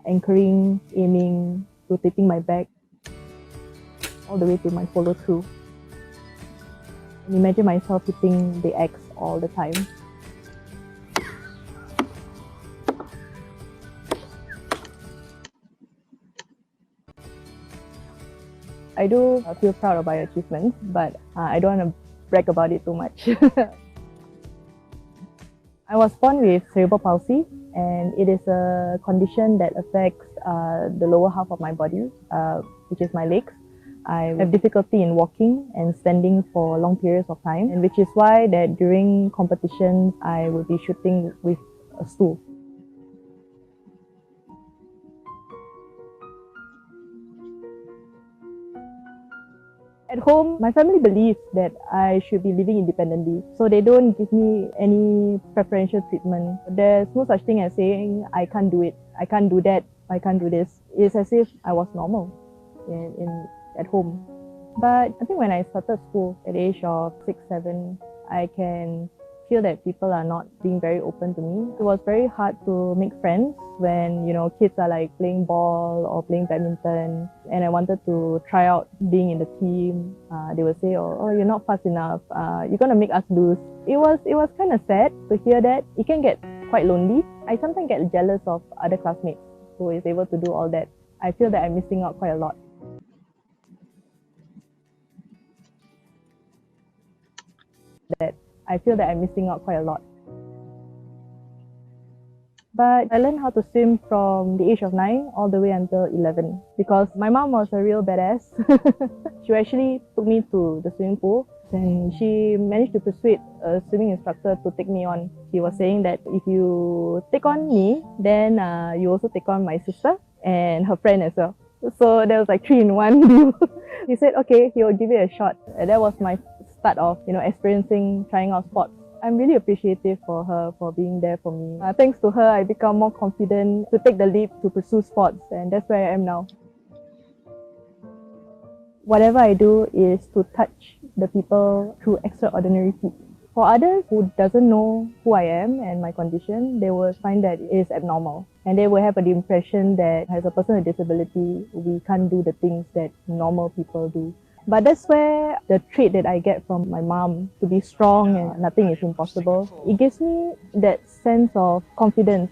anchoring, aiming, rotating my back, all the way to my follow through. And imagine myself hitting the X all the time. I do feel proud of my achievements, but I don't want to brag about it too much. I was born with cerebral palsy, and it is a condition that affects the lower half of my body, which is my legs. I have difficulty in walking and standing for long periods of time, and which is why that during competitions I will be shooting with a stool. At home, my family believes that I should be living independently, so they don't give me any preferential treatment. There's no such thing as saying, I can't do it, I can't do that, I can't do this. It's as if I was normal at home. But I think when I started school at the age of 6, 7, I can feel that people are not being very open to me. It was very hard to make friends when, kids are like playing ball or playing badminton, and I wanted to try out being in the team. They would say, oh, you're not fast enough, you're gonna make us lose. It was kind of sad to hear that. It can get quite lonely. I sometimes get jealous of other classmates who is able to do all that. I feel that I'm missing out quite a lot. But I learned how to swim from the age of 9 all the way until 11 because my mom was a real badass. She actually took me to the swimming pool, and she managed to persuade a swimming instructor to take me on. He was saying that if you take on me, then you also take on my sister and her friend as well. So there was like 3-in-1 deal. He said, okay, he will give it a shot. And that was my start of, experiencing, trying out sports. I'm really appreciative for her for being there for me. Thanks to her, I become more confident to take the leap to pursue sports, and that's where I am now. Whatever I do is to touch the people through extraordinary feats. For others who doesn't know who I am and my condition, they will find that it is abnormal. And they will have the impression that as a person with disability, we can't do the things that normal people do. But that's where the trait that I get from my mom, to be strong and nothing is impossible, it gives me that sense of confidence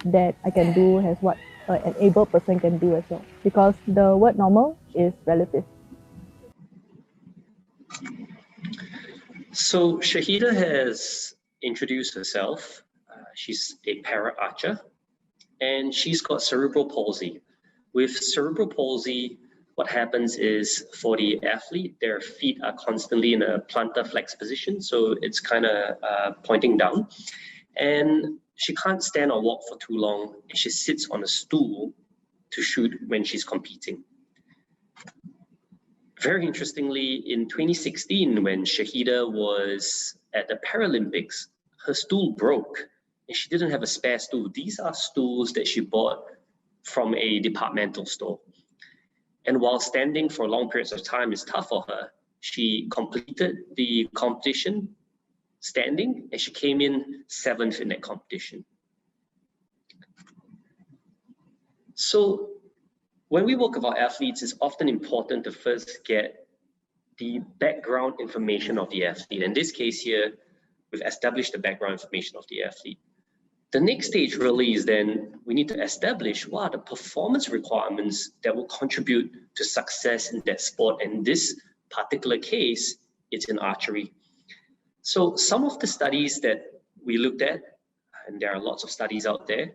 that I can do as what an able person can do as well. Because the word normal is relative. So Shahida has introduced herself. She's a para archer and she's got cerebral palsy. With cerebral palsy, what happens is for the athlete, their feet are constantly in a plantar flex position. So it's kind of pointing down. And she can't stand or walk for too long. And she sits on a stool to shoot when she's competing. Very interestingly, in 2016, when Shahida was at the Paralympics, her stool broke and she didn't have a spare stool. These are stools that she bought from a departmental store. And while standing for long periods of time is tough for her, she completed the competition standing and she came in 7th in that competition. So when we work with our athletes, it's often important to first get the background information of the athlete. In this case here, we've established the background information of the athlete. The next stage really is then we need to establish what are the performance requirements that will contribute to success in that sport. And in this particular case, it's in archery. So some of the studies that we looked at, and there are lots of studies out there.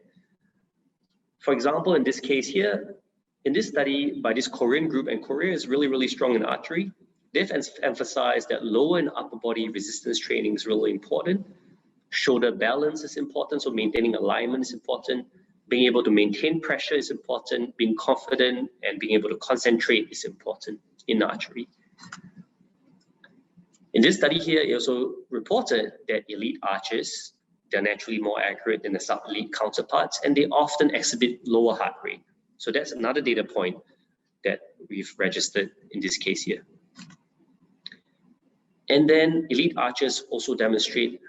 For example, in this case here, in this study by this Korean group, and Korea is really, really strong in archery, they've emphasized that lower and upper body resistance training is really important. Shoulder balance is important, so maintaining alignment is important. Being able to maintain pressure is important. Being confident and being able to concentrate is important in archery. In this study here, it also reported that elite archers, they're naturally more accurate than the sub-elite counterparts, and they often exhibit lower heart rate. So that's another data point that we've registered in this case here. And then elite archers also demonstrate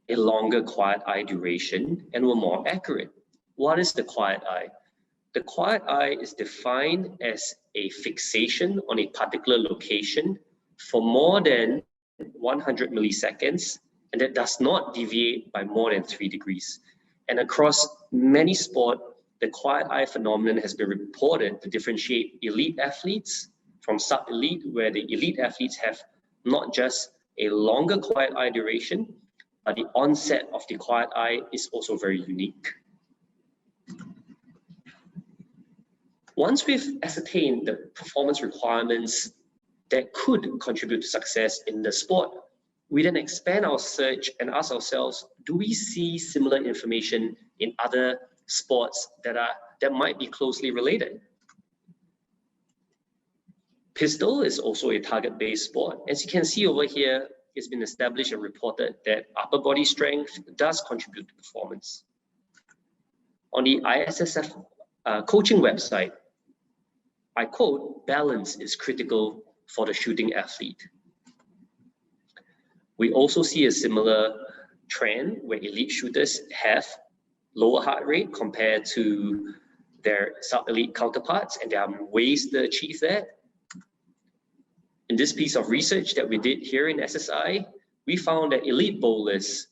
a longer quiet eye duration and were more accurate. What is the quiet eye? The quiet eye is defined as a fixation on a particular location for more than 100 milliseconds, and that does not deviate by more than 3 degrees. And across many sports, the quiet eye phenomenon has been reported to differentiate elite athletes from sub-elite, where the elite athletes have not just a longer quiet eye duration, but the onset of the quiet eye is also very unique. Once we've ascertained the performance requirements that could contribute to success in the sport, we then expand our search and ask ourselves, do we see similar information in other sports that might be closely related? Pistol is also a target-based sport. As you can see over here, it's been established and reported that upper body strength does contribute to performance. On the ISSF coaching website, I quote, "Balance is critical for the shooting athlete." We also see a similar trend where elite shooters have lower heart rate compared to their sub-elite counterparts, and there are ways to achieve that. In this piece of research that we did here in SSI, we found that elite bowlers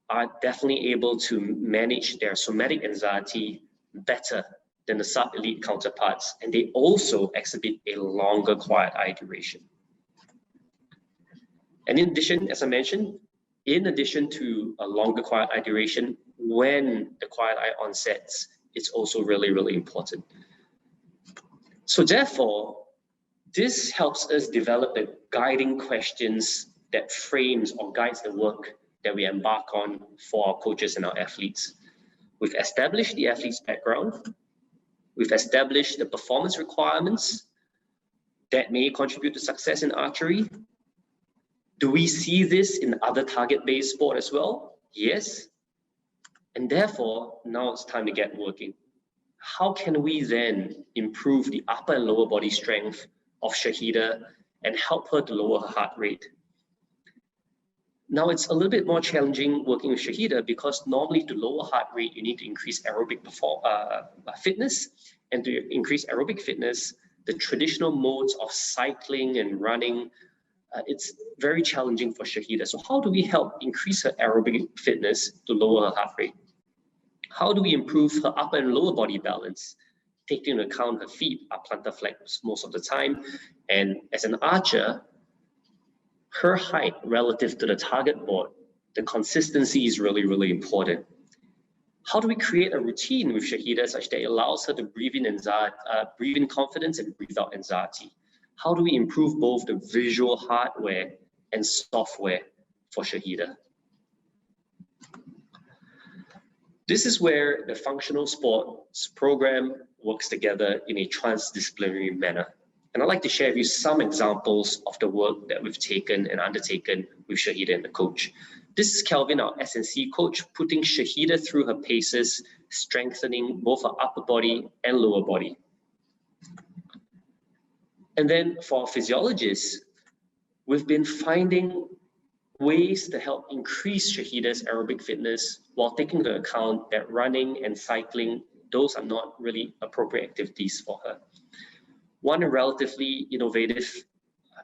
are definitely able to manage their somatic anxiety better than the sub-elite counterparts, and they also exhibit a longer quiet eye duration. And in addition, as I mentioned, in addition to a longer quiet eye duration, when the quiet eye onsets, it's also really, really important. So therefore, this helps us develop the guiding questions that frames or guides the work that we embark on for our coaches and our athletes. We've established the athlete's background. We've established the performance requirements that may contribute to success in archery. Do we see this in other target-based sport as well? Yes. And therefore, now it's time to get working. How can we then improve the upper and lower body strength of Shahida and help her to lower her heart rate? Now, it's a little bit more challenging working with Shahida because normally to lower heart rate, you need to increase aerobic fitness. And to increase aerobic fitness, the traditional modes of cycling and running, it's very challenging for Shahida. So how do we help increase her aerobic fitness to lower her heart rate? How do we improve her upper and lower body balance, taking into account her feet are plantar flex most of the time? And as an archer, her height relative to the target board, the consistency is really, really important. How do we create a routine with Shahida such that it allows her to breathe in confidence and breathe out anxiety? How do we improve both the visual hardware and software for Shahida? This is where the functional sports program works together in a transdisciplinary manner. And I'd like to share with you some examples of the work that we've taken and undertaken with Shahida and the coach. This is Kelvin, our S&C coach, putting Shahida through her paces, strengthening both her upper body and lower body. And then for our physiologists, we've been finding ways to help increase Shahida's aerobic fitness while taking into account that running and cycling, those are not really appropriate activities for her. One relatively innovative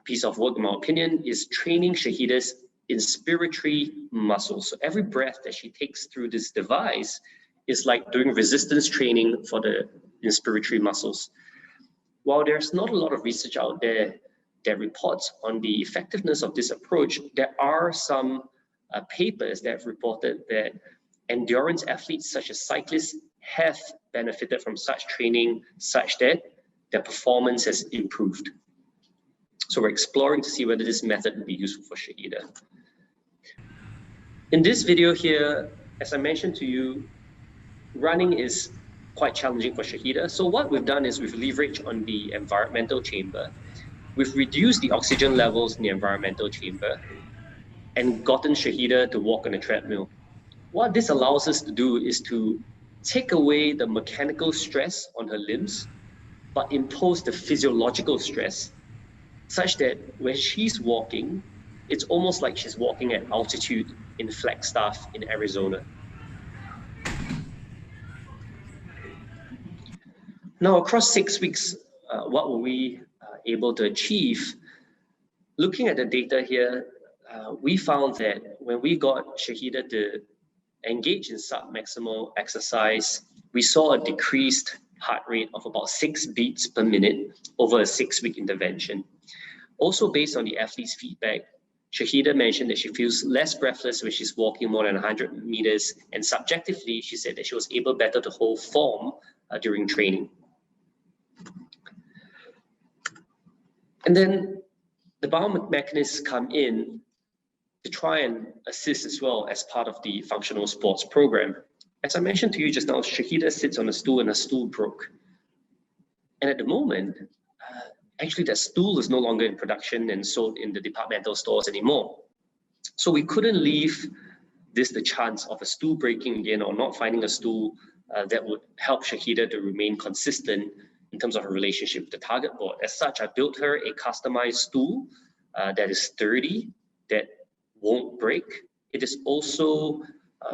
piece of work, in my opinion, is training Shahida's inspiratory muscles. So every breath that she takes through this device is like doing resistance training for the inspiratory muscles. While there's not a lot of research out there that reports on the effectiveness of this approach, there are some papers that have reported that endurance athletes such as cyclists have benefited from such training such that their performance has improved. So we're exploring to see whether this method would be useful for Shahida. In this video here, as I mentioned to you, running is quite challenging for Shahida. So what we've done is we've leveraged on the environmental chamber. We've reduced the oxygen levels in the environmental chamber and gotten Shahida to walk on a treadmill. What this allows us to do is to take away the mechanical stress on her limbs, but impose the physiological stress such that when she's walking, it's almost like she's walking at altitude in Flagstaff in Arizona. Now, across 6 weeks, what were we able to achieve? Looking at the data here, we found that when we got Shahida to engage in submaximal exercise, we saw a decreased heart rate of about 6 beats per minute over a 6-week intervention. Also, based on the athlete's feedback, Shahida mentioned that she feels less breathless when she's walking more than 100 meters, and subjectively, she said that she was able better to hold form during training. And then the biomechanists come in to try and assist as well as part of the functional sports program. As I mentioned to you just now, Shahida sits on a stool and a stool broke. And at the moment, actually that stool is no longer in production and sold in the departmental stores anymore. So we couldn't leave this the chance of a stool breaking again or not finding a stool that would help Shahida to remain consistent in terms of her relationship with the target board. As such, I built her a customized stool that is sturdy, that won't break. It is also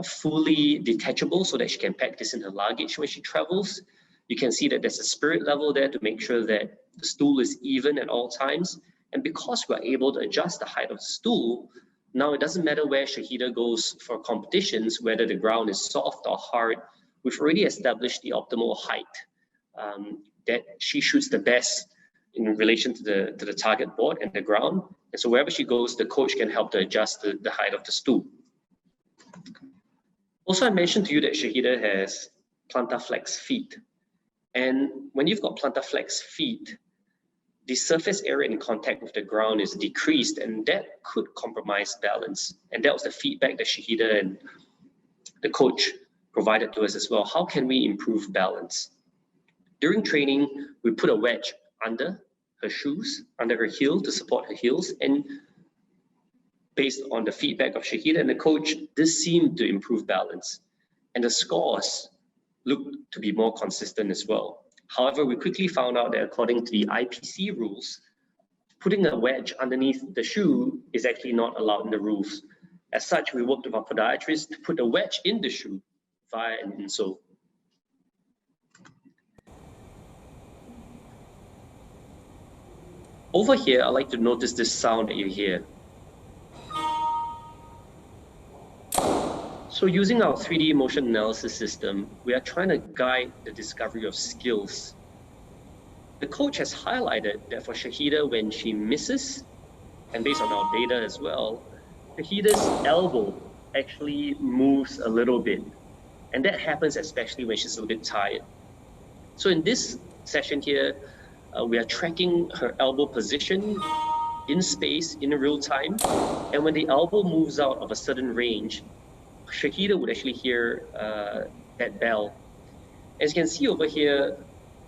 fully detachable so that she can pack this in her luggage when she travels. You can see that there's a spirit level there to make sure that the stool is even at all times. And because we're able to adjust the height of the stool, now it doesn't matter where Shahida goes for competitions, whether the ground is soft or hard, we've already established the optimal height that she shoots the best in relation to the target board and the ground. And so wherever she goes, the coach can help to adjust the height of the stool. Also, I mentioned to you that Shahida has plantar flex feet. And when you've got plantar flex feet, the surface area in contact with the ground is decreased, and that could compromise balance. And that was the feedback that Shahida and the coach provided to us as well. How can we improve balance? During training, we put a wedge under her shoes, under her heel to support her heels. And based on the feedback of Shahida and the coach, this seemed to improve balance. And the scores looked to be more consistent as well. However, we quickly found out that according to the IPC rules, putting a wedge underneath the shoe is actually not allowed in the rules. As such, we worked with our podiatrist to put a wedge in the shoe via an insole. Over here, I like to notice this sound that you hear. So using our 3D motion analysis system, we are trying to guide the discovery of skills. The coach has highlighted that for Shahida, when she misses, and based on our data as well, Shahida's elbow actually moves a little bit. And that happens especially when she's a little bit tired. So in this session here, we are tracking her elbow position in space in real time. And when the elbow moves out of a certain range, Shahida would actually hear that bell. As you can see over here,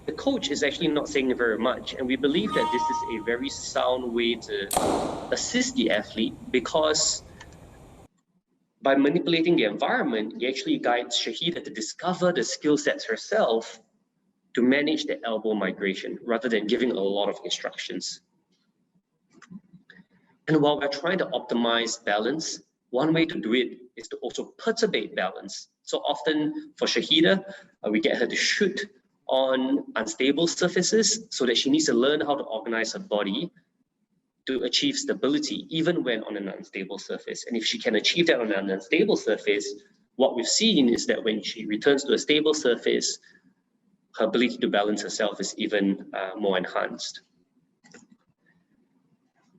the coach is actually not saying very much. And we believe that this is a very sound way to assist the athlete, because by manipulating the environment, he actually guides Shahida to discover the skill sets herself to manage the elbow migration rather than giving a lot of instructions. And while we're trying to optimize balance, one way to do it is to also perturbate balance. So often for Shahida, we get her to shoot on unstable surfaces so that she needs to learn how to organize her body to achieve stability, even when on an unstable surface. And if she can achieve that on an unstable surface, what we've seen is that when she returns to a stable surface, her ability to balance herself is even more enhanced.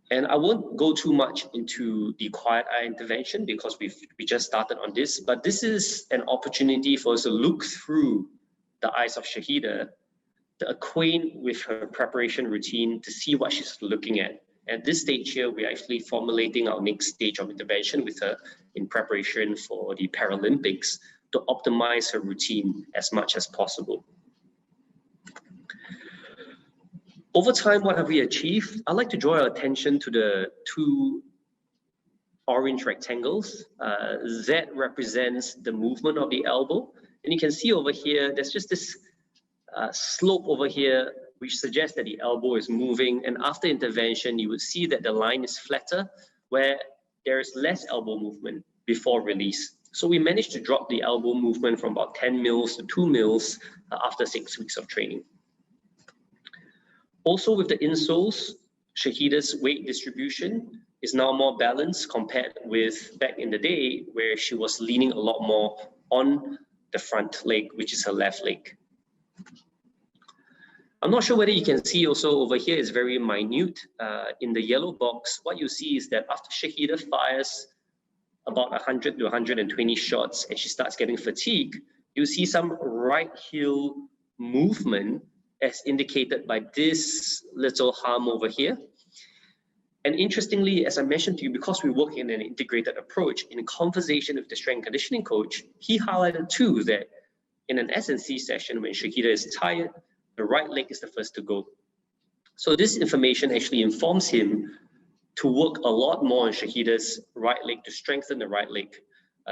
And I won't go too much into the quiet eye intervention because we just started on this, but this is an opportunity for us to look through the eyes of Shahida, to acquaint with her preparation routine, to see what she's looking at. At this stage here, we're actually formulating our next stage of intervention with her in preparation for the Paralympics to optimize her routine as much as possible. Over time, what have we achieved? I'd like to draw your attention to the two orange rectangles. Z represents the movement of the elbow. And you can see over here, there's just this slope over here, which suggests that the elbow is moving. And after intervention, you would see that the line is flatter, where there is less elbow movement before release. So we managed to drop the elbow movement from about 10 mils to 2 mils after 6 weeks of training. Also with the insoles, Shahida's weight distribution is now more balanced compared with back in the day where she was leaning a lot more on the front leg, which is her left leg. I'm not sure whether you can see also over here is very minute. In the yellow box, what you see is that after Shahida fires about 100 to 120 shots and she starts getting fatigued, you see some right heel movement as indicated by this little arm over here. And interestingly, as I mentioned to you, because we work in an integrated approach, in conversation with the strength and conditioning coach, he highlighted too that in an S&C session, when Shahida is tired, the right leg is the first to go. So this information actually informs him to work a lot more on Shahida's right leg, to strengthen the right leg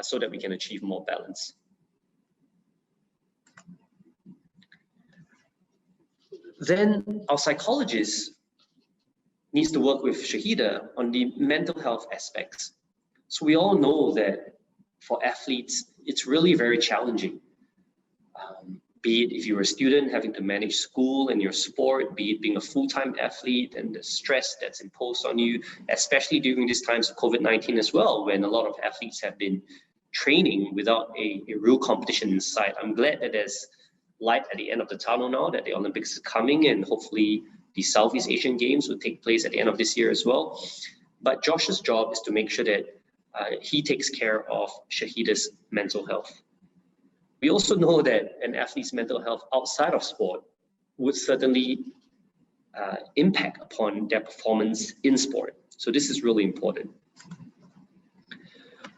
so that we can achieve more balance. Then our psychologist needs to work with Shahida on the mental health aspects. So we all know that for athletes, it's really very challenging. Be it if you're a student having to manage school and your sport, be it being a full-time athlete and the stress that's imposed on you, especially during these times of COVID-19 as well, when a lot of athletes have been training without a real competition in sight. I'm glad that there's light at the end of the tunnel now, that the Olympics are coming, and hopefully the Southeast Asian Games will take place at the end of this year as well. But Josh's job is to make sure that he takes care of Shahida's mental health. We also know that an athlete's mental health outside of sport would certainly impact upon their performance in sport. So this is really important.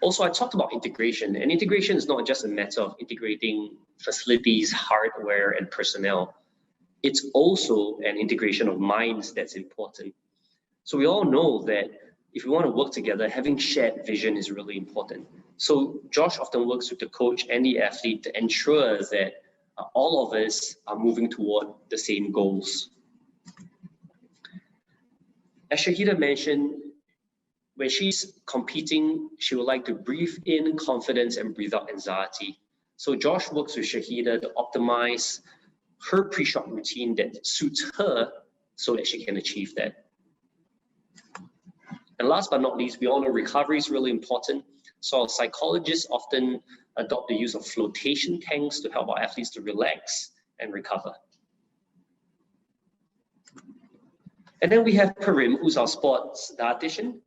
Also, I talked about integration, and integration is not just a matter of integrating facilities, hardware, and personnel. it's also an integration of minds that's important. So we all know that if we want to work together, having shared vision is really important. So Josh often works with the coach and the athlete to ensure that all of us are moving toward the same goals. As Shahida mentioned, when she's competing, she would like to breathe in confidence and breathe out anxiety. So Josh works with Shahida to optimize her pre-shot routine that suits her so that she can achieve that. And last but not least, we all know recovery is really important. So psychologists often adopt the use of flotation tanks to help our athletes to relax and recover. And then we have Parim, who's our sports dietitian,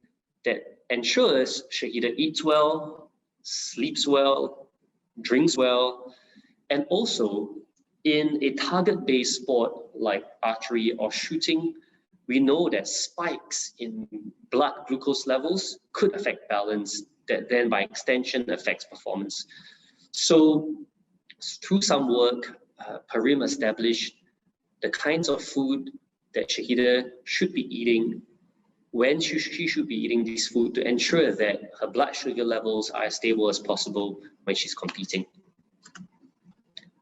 that ensures Shahida eats well, sleeps well, drinks well, and also in a target-based sport like archery or shooting, we know that spikes in blood glucose levels could affect balance, that then by extension affects performance. So through some work, Parim established the kinds of food that Shahida should be eating, when she should be eating this food to ensure that her blood sugar levels are as stable as possible when she's competing.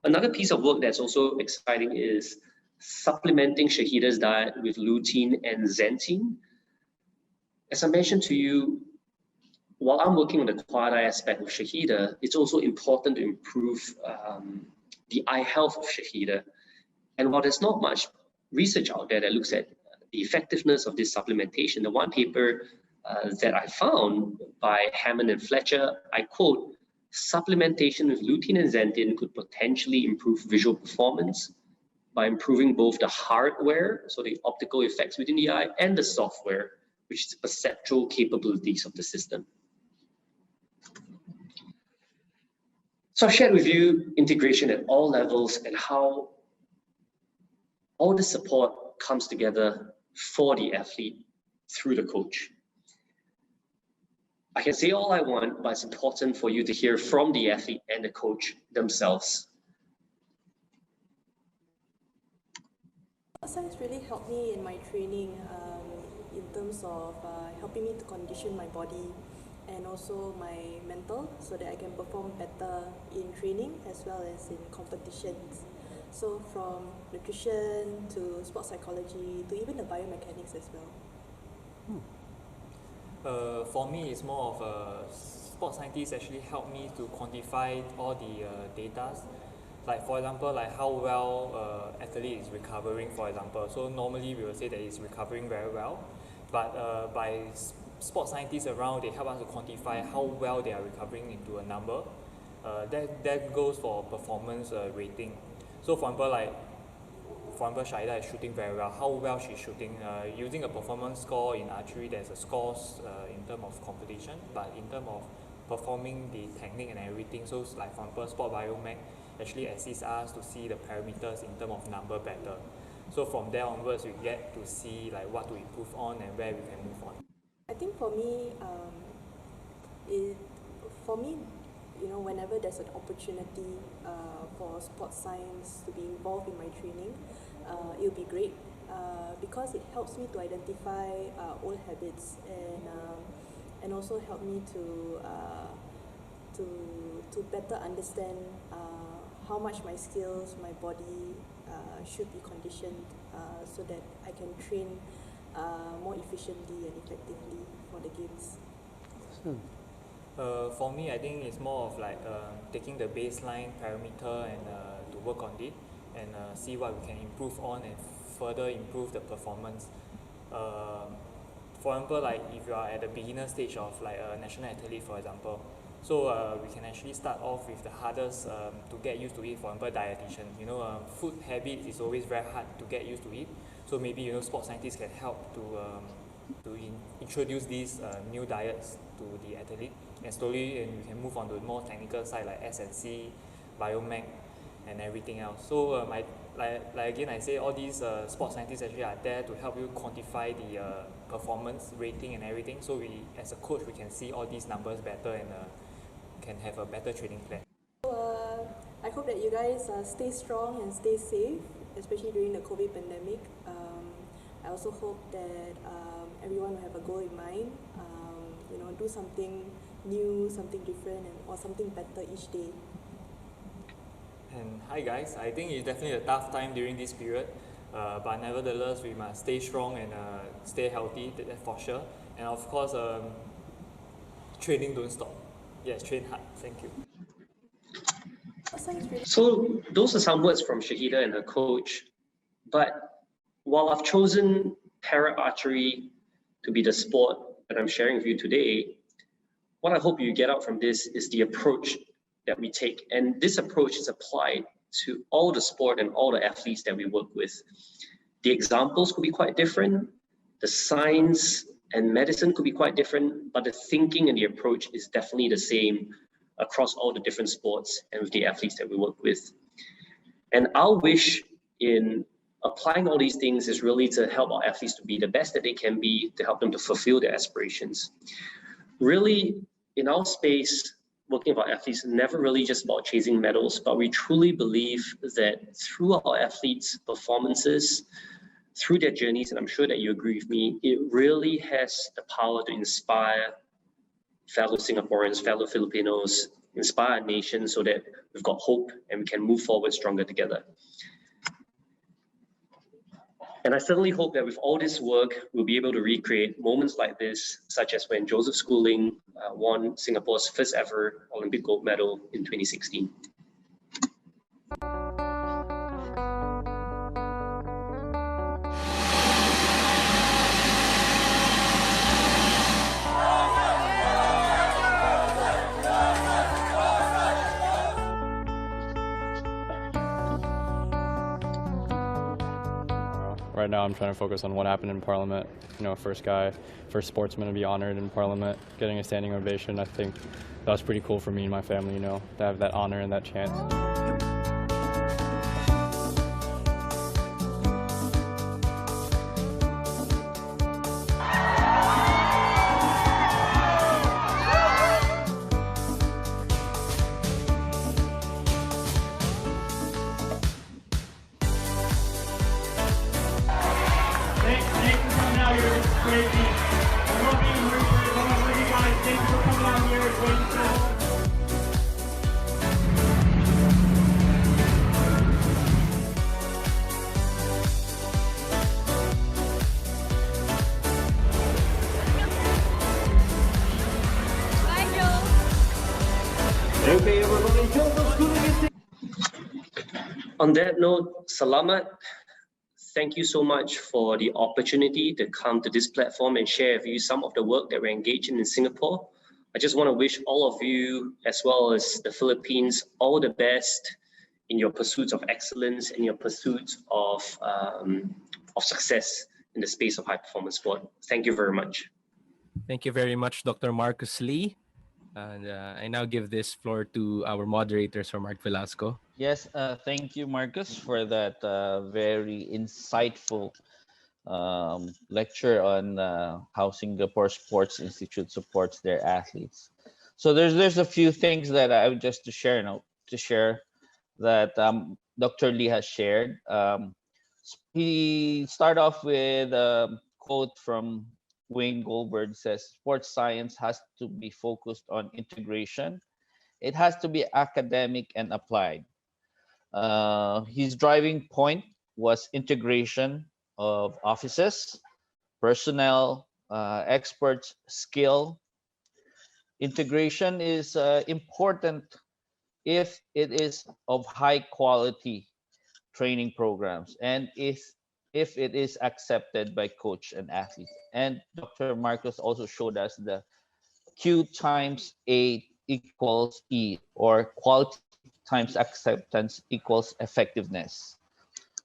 Another piece of work that's also exciting is supplementing Shahida's diet with lutein and zeaxanthin. As I mentioned to you, while I'm working on the quad eye aspect of Shahida, it's also important to improve the eye health of Shahida. And while there's not much research out there that looks at the effectiveness of this supplementation, the one paper that I found by Hammond and Fletcher, I quote, supplementation with lutein and zeaxanthin could potentially improve visual performance by improving both the hardware, so the optical effects within the eye, and the software, which is the perceptual capabilities of the system. So I've shared with you integration at all levels and how all the support comes together for the athlete through the coach. I can say all I want, but it's important for you to hear from the athlete and the coach themselves. Science really helped me in my training in terms of helping me to condition my body and also my mental so that I can perform better in training as well as in competitions. So from nutrition to sports psychology to even the biomechanics as well. For me, it's more of sports scientists actually help me to quantify all the data. Like for example, like how well athlete is recovering, for example. So normally we will say that he's recovering very well, but by sports scientists around, they help us to quantify how well they are recovering into a number. That goes for performance rating. So for example, Shahida is shooting very well. How well she's shooting? Using a performance score in archery, there's a scores in terms of competition, but in terms of performing the technique and everything. So like for example, Sport Biomech actually assists us to see the parameters in terms of number better. So from there onwards, we get to see like what to improve on and where we can move on. I think for me, whenever there's an opportunity for sports science to be involved in my training, it'll be great because it helps me to identify old habits and also help me to better understand how much my skills, my body should be conditioned so that I can train more efficiently and effectively for the games. For me, I think it's more of like taking the baseline parameter and to work on it and see what we can improve on and further improve the performance. For example, like if you are at the beginner stage of like a national athlete, for example, so we can actually start off with the hardest to get used to it. For example, dietitian. Food habits is always very hard to get used to it. So maybe sports scientists can help to introduce these new diets to the athlete, and slowly we can move on to the more technical side like S&C, biomech, and everything else. So again, I say all these sports scientists actually are there to help you quantify the performance rating and everything. So we, as a coach, we can see all these numbers better and can have a better training plan. So, I hope that you guys stay strong and stay safe, especially during the COVID pandemic. I also hope that everyone will have a goal in mind, do something new, something different, or something better each day. And hi guys, I think it's definitely a tough time during this period, but nevertheless we must stay strong and stay healthy, that's for sure. And of course, training don't stop. Yes, train hard. Thank you. So those are some words from Shahida and her coach. But while I've chosen para archery to be the sport that I'm sharing with you today, what I hope you get out from this is the approach that we take. And this approach is applied to all the sport and all the athletes that we work with. The examples could be quite different. The science and medicine could be quite different, but the thinking and the approach is definitely the same across all the different sports and with the athletes that we work with. And our wish in applying all these things is really to help our athletes to be the best that they can be, to help them to fulfill their aspirations. Really, in our space, working with our athletes, never really just about chasing medals, but we truly believe that through our athletes' performances, through their journeys, and I'm sure that you agree with me, it really has the power to inspire fellow Singaporeans, fellow Filipinos, inspire a nation so that we've got hope and we can move forward stronger together. And I certainly hope that with all this work, we'll be able to recreate moments like this, such as when Joseph Schooling won Singapore's first ever Olympic gold medal in 2016. Right now I'm trying to focus on what happened in Parliament. First sportsman to be honored in Parliament, getting a standing ovation. I think that was pretty cool for me and my family, to have that honor and that chance. On that note, Salamat, thank you so much for the opportunity to come to this platform and share with you some of the work that we're engaged in Singapore. I just want to wish all of you, as well as the Philippines, all the best in your pursuits of excellence and your pursuits of success in the space of high performance sport. Thank you very much. Thank you very much, Dr. Marcus Lee. And I now give this floor to our moderator, Sir Mark Velasco. Yes, thank you, Marcus, for that very insightful lecture on how Singapore Sports Institute supports their athletes. So there's a few things that I would just to share that Dr. Lee has shared. He started off with a quote from Wayne Goldberg, says, sports science has to be focused on integration. It has to be academic and applied. His driving point was integration of offices, personnel, experts, skill. Integration is important if it is of high quality training programs and if it is accepted by coach and athletes. And Dr. Marcus also showed us the Q times A equals E, or quality times acceptance equals effectiveness.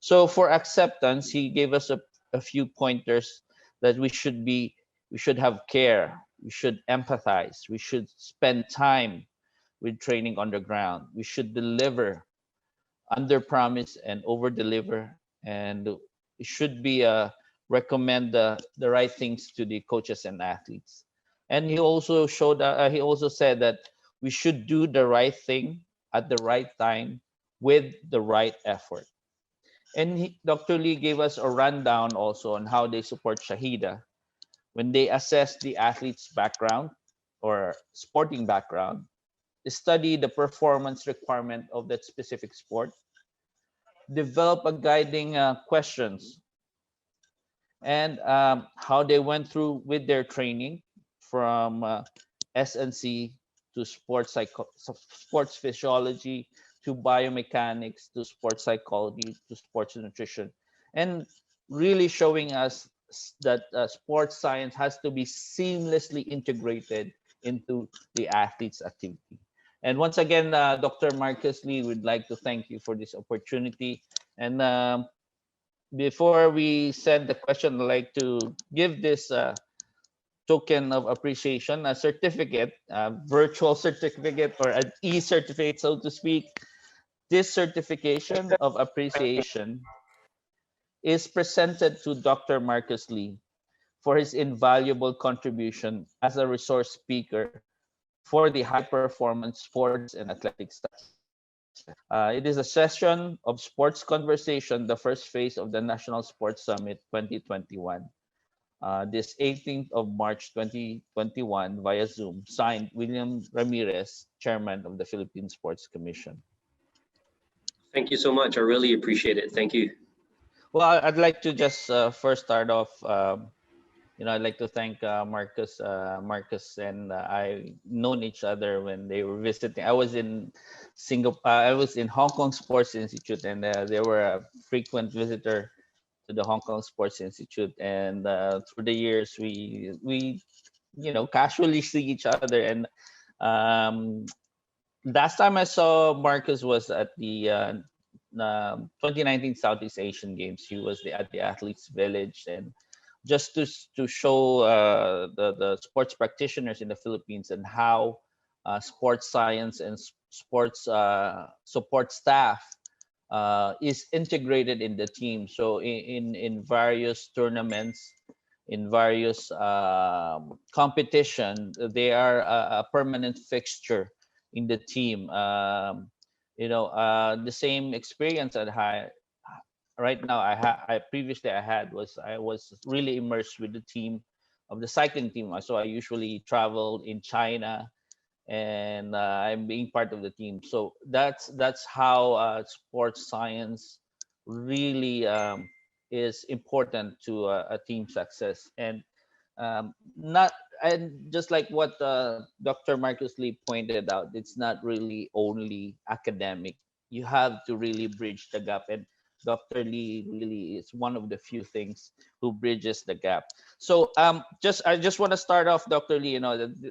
So for acceptance, he gave us a few pointers that we should have care, we should empathize, we should spend time with training on the ground, we should deliver, under promise and over deliver, and it should be recommend the right things to the coaches and athletes. And he also showed he also said that we should do the right thing at the right time with the right effort. And Dr. Lee gave us a rundown also on how they support Shahida when they assess the athlete's background or sporting background, study the performance requirement of that specific sport, develop a guiding questions, and how they went through with their training from SNC to sports physiology to biomechanics to sports psychology to sports nutrition, and really showing us that sports science has to be seamlessly integrated into the athlete's activity. And once again, Dr. Marcus Lee, would like to thank you for this opportunity. And before we send the question, I'd like to give this token of appreciation, a certificate, a virtual certificate or an e-certificate, so to speak. This certification of appreciation is presented to Dr. Marcus Lee for his invaluable contribution as a resource speaker for the high performance sports and athletics. It is a session of sports conversation, the first phase of the National Sports Summit 2021. This 18th of March 2021 via Zoom, signed William Ramirez, Chairman of the Philippine Sports Commission. Thank you so much. I really appreciate it. Thank you. Well, I'd like to just first start off. I'd like to thank Marcus. Marcus and I known each other when they were visiting. I was in Singapore. I was in Hong Kong Sports Institute, and they were a frequent visitor to the Hong Kong Sports Institute. And through the years, we casually see each other. And last time I saw Marcus was at the 2019 Southeast Asian Games. He was at the Athletes Village, and just to show the sports practitioners in the Philippines and how sports science and sports support staff is integrated in the team. So in various tournaments, in various competition, they are a permanent fixture in the team. The same experience right now I was really immersed with the team of the cycling team. So I usually travel in China, and I'm being part of the team. So that's how sports science really is important to a team success. And just like what Dr. Marcus Lee pointed out, it's not really only academic. You have to really bridge the gap, and Dr. Lee really is one of the few things who bridges the gap. So I just want to start off, Dr. Lee,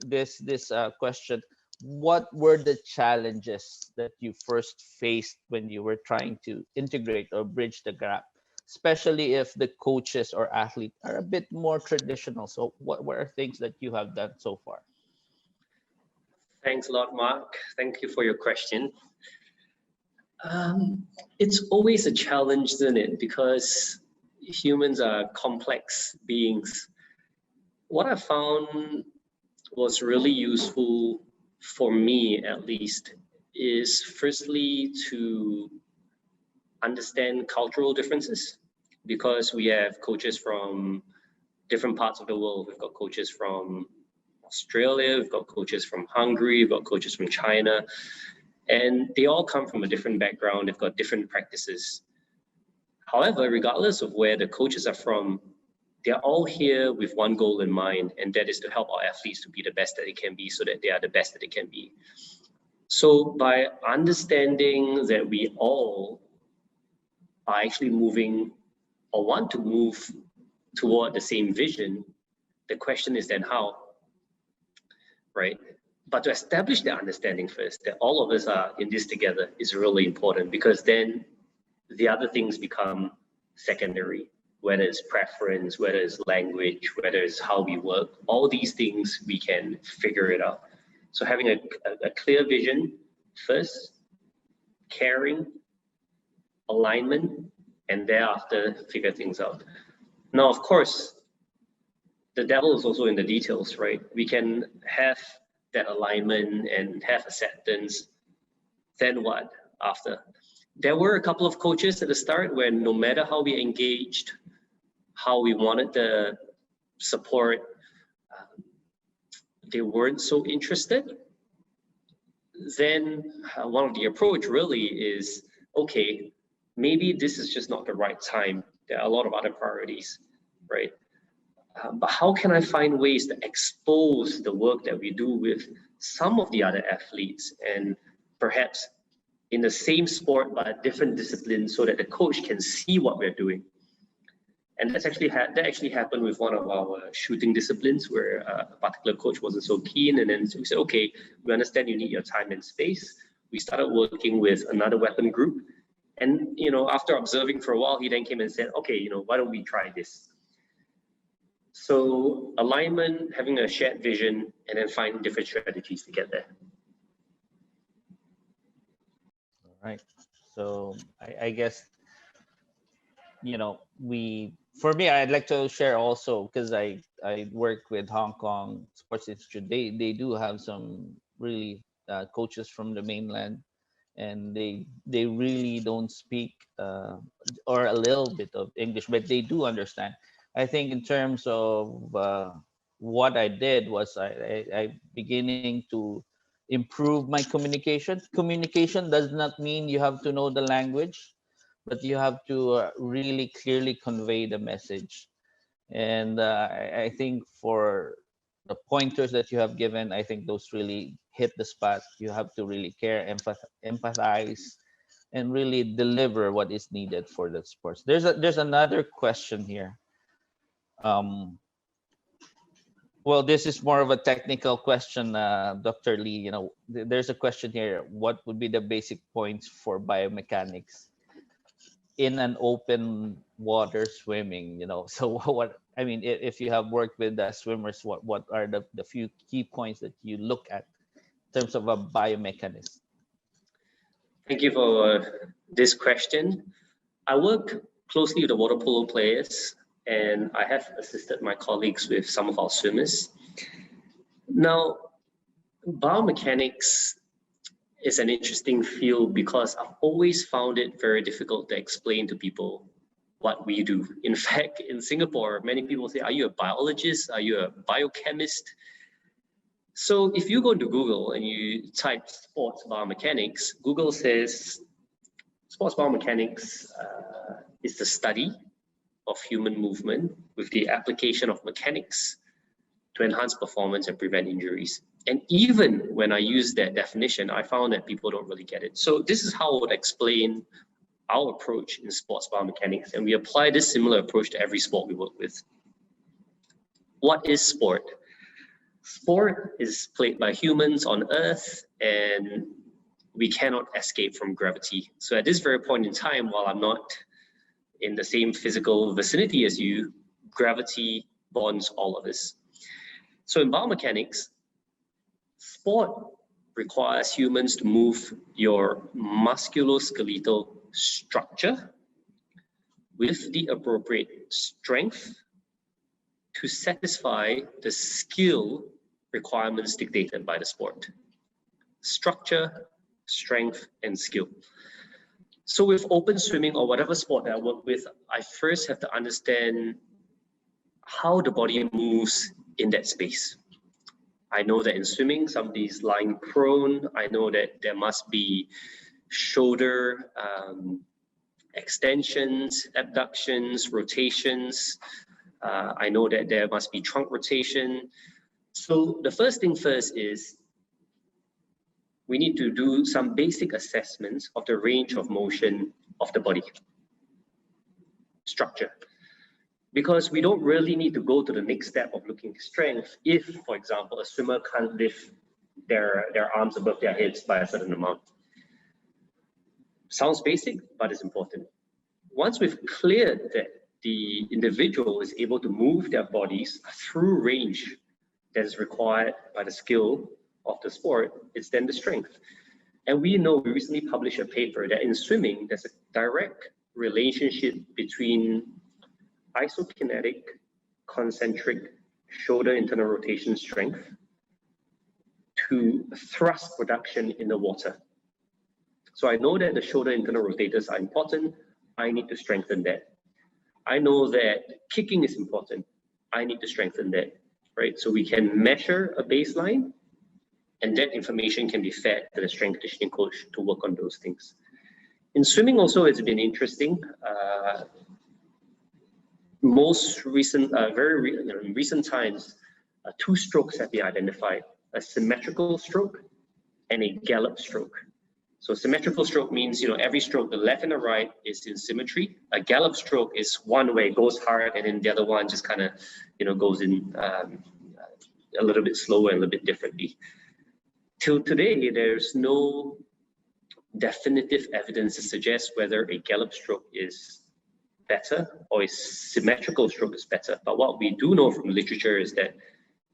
this question. What were the challenges that you first faced when you were trying to integrate or bridge the gap, especially if the coaches or athletes are a bit more traditional? So what are things that you have done so far? Thanks a lot, Mark. Thank you for your question. It's always a challenge, isn't it? Because humans are complex beings. What I found was really useful for me, at least, is firstly to understand cultural differences, because we have coaches from different parts of the world. We've got coaches from Australia, we've got coaches from Hungary, we've got coaches from China. And they all come from a different background. They've got different practices. However, regardless of where the coaches are from, they're all here with one goal in mind, and that is to help our athletes to be the best that they can be, so that they are the best that they can be. So by understanding that we all are actually moving or want to move toward the same vision, the question is then how, right? But to establish the understanding first, that all of us are in this together, is really important, because then the other things become secondary, whether it's preference, whether it's language, whether it's how we work. All these things, we can figure it out. So having a clear vision first, caring, alignment, and thereafter figure things out. Now, of course, the devil is also in the details, right? We can have that alignment and have acceptance, then what after? There were a couple of coaches at the start where no matter how we engaged, how we wanted the support, they weren't so interested. Then one of the approach really is, okay, maybe this is just not the right time. There are a lot of other priorities, right? But how can I find ways to expose the work that we do with some of the other athletes, and perhaps in the same sport but a different discipline, so that the coach can see what we're doing? And that actually happened with one of our shooting disciplines, where a particular coach wasn't so keen, and then we said, okay, we understand you need your time and space. We started working with another weapon group, and after observing for a while, he then came and said, okay, why don't we try this? So alignment, having a shared vision, and then finding different strategies to get there. All right. So I guess, for me, I'd like to share also, because I work with Hong Kong Sports Institute. They do have some really coaches from the mainland, and they really don't speak or a little bit of English, but they do understand. I think in terms of what I did was I beginning to improve my communication. Communication does not mean you have to know the language, but you have to really clearly convey the message. And I think for the pointers that you have given, I think those really hit the spot. You have to really care, empathize, and really deliver what is needed for the sports. There's another question here. Well, this is more of a technical question, Dr. Lee. There's a question here. What would be the basic points for biomechanics in an open water swimming? So if you have worked with swimmers, what are the few key points that you look at in terms of a biomechanist? Thank you for this question. I work closely with the water polo players, and I have assisted my colleagues with some of our swimmers. Now, biomechanics is an interesting field because I've always found it very difficult to explain to people what we do. In fact, in Singapore, many people say, are you a biologist? Are you a biochemist? So if you go to Google and you type sports biomechanics, Google says sports biomechanics is the study of human movement with the application of mechanics to enhance performance and prevent injuries. And even when I use that definition, I found that people don't really get it. So this is how I would explain our approach in sports biomechanics, and we apply this similar approach to every sport we work with. What is sport? Sport is played by humans on Earth, and we cannot escape from gravity. So at this very point in time, while I'm not in the same physical vicinity as you, gravity bonds all of us. So in biomechanics, sport requires humans to move your musculoskeletal structure with the appropriate strength to satisfy the skill requirements dictated by the sport. Structure, strength, and skill. So with open swimming or whatever sport that I work with, I first have to understand how the body moves in that space. I know that in swimming, somebody's lying prone. I know that there must be shoulder extensions, abductions, rotations. I know that there must be trunk rotation. So the first thing first is we need to do some basic assessments of the range of motion of the body. Structure. Because we don't really need to go to the next step of looking at strength if, for example, a swimmer can't lift their arms above their heads by a certain amount. Sounds basic, but it's important. Once we've cleared that the individual is able to move their bodies through range that is required by the skill of the sport, it's then the strength. And we know, we recently published a paper that in swimming, there's a direct relationship between isokinetic, concentric, shoulder internal rotation strength to thrust production in the water. So I know that the shoulder internal rotators are important. I need to strengthen that. I know that kicking is important. I need to strengthen that, right? So we can measure a baseline, and that information can be fed to the strength conditioning coach to work on those things. In swimming also, it's been interesting. Most recent, in recent times, two strokes have been identified: a symmetrical stroke and a gallop stroke. So symmetrical stroke means, every stroke, the left and the right is in symmetry. A gallop stroke is one where it goes hard and then the other one just kind of, goes in a little bit slower and a little bit differently. Till today, there's no definitive evidence to suggest whether a gallop stroke is better or a symmetrical stroke is better. But what we do know from literature is that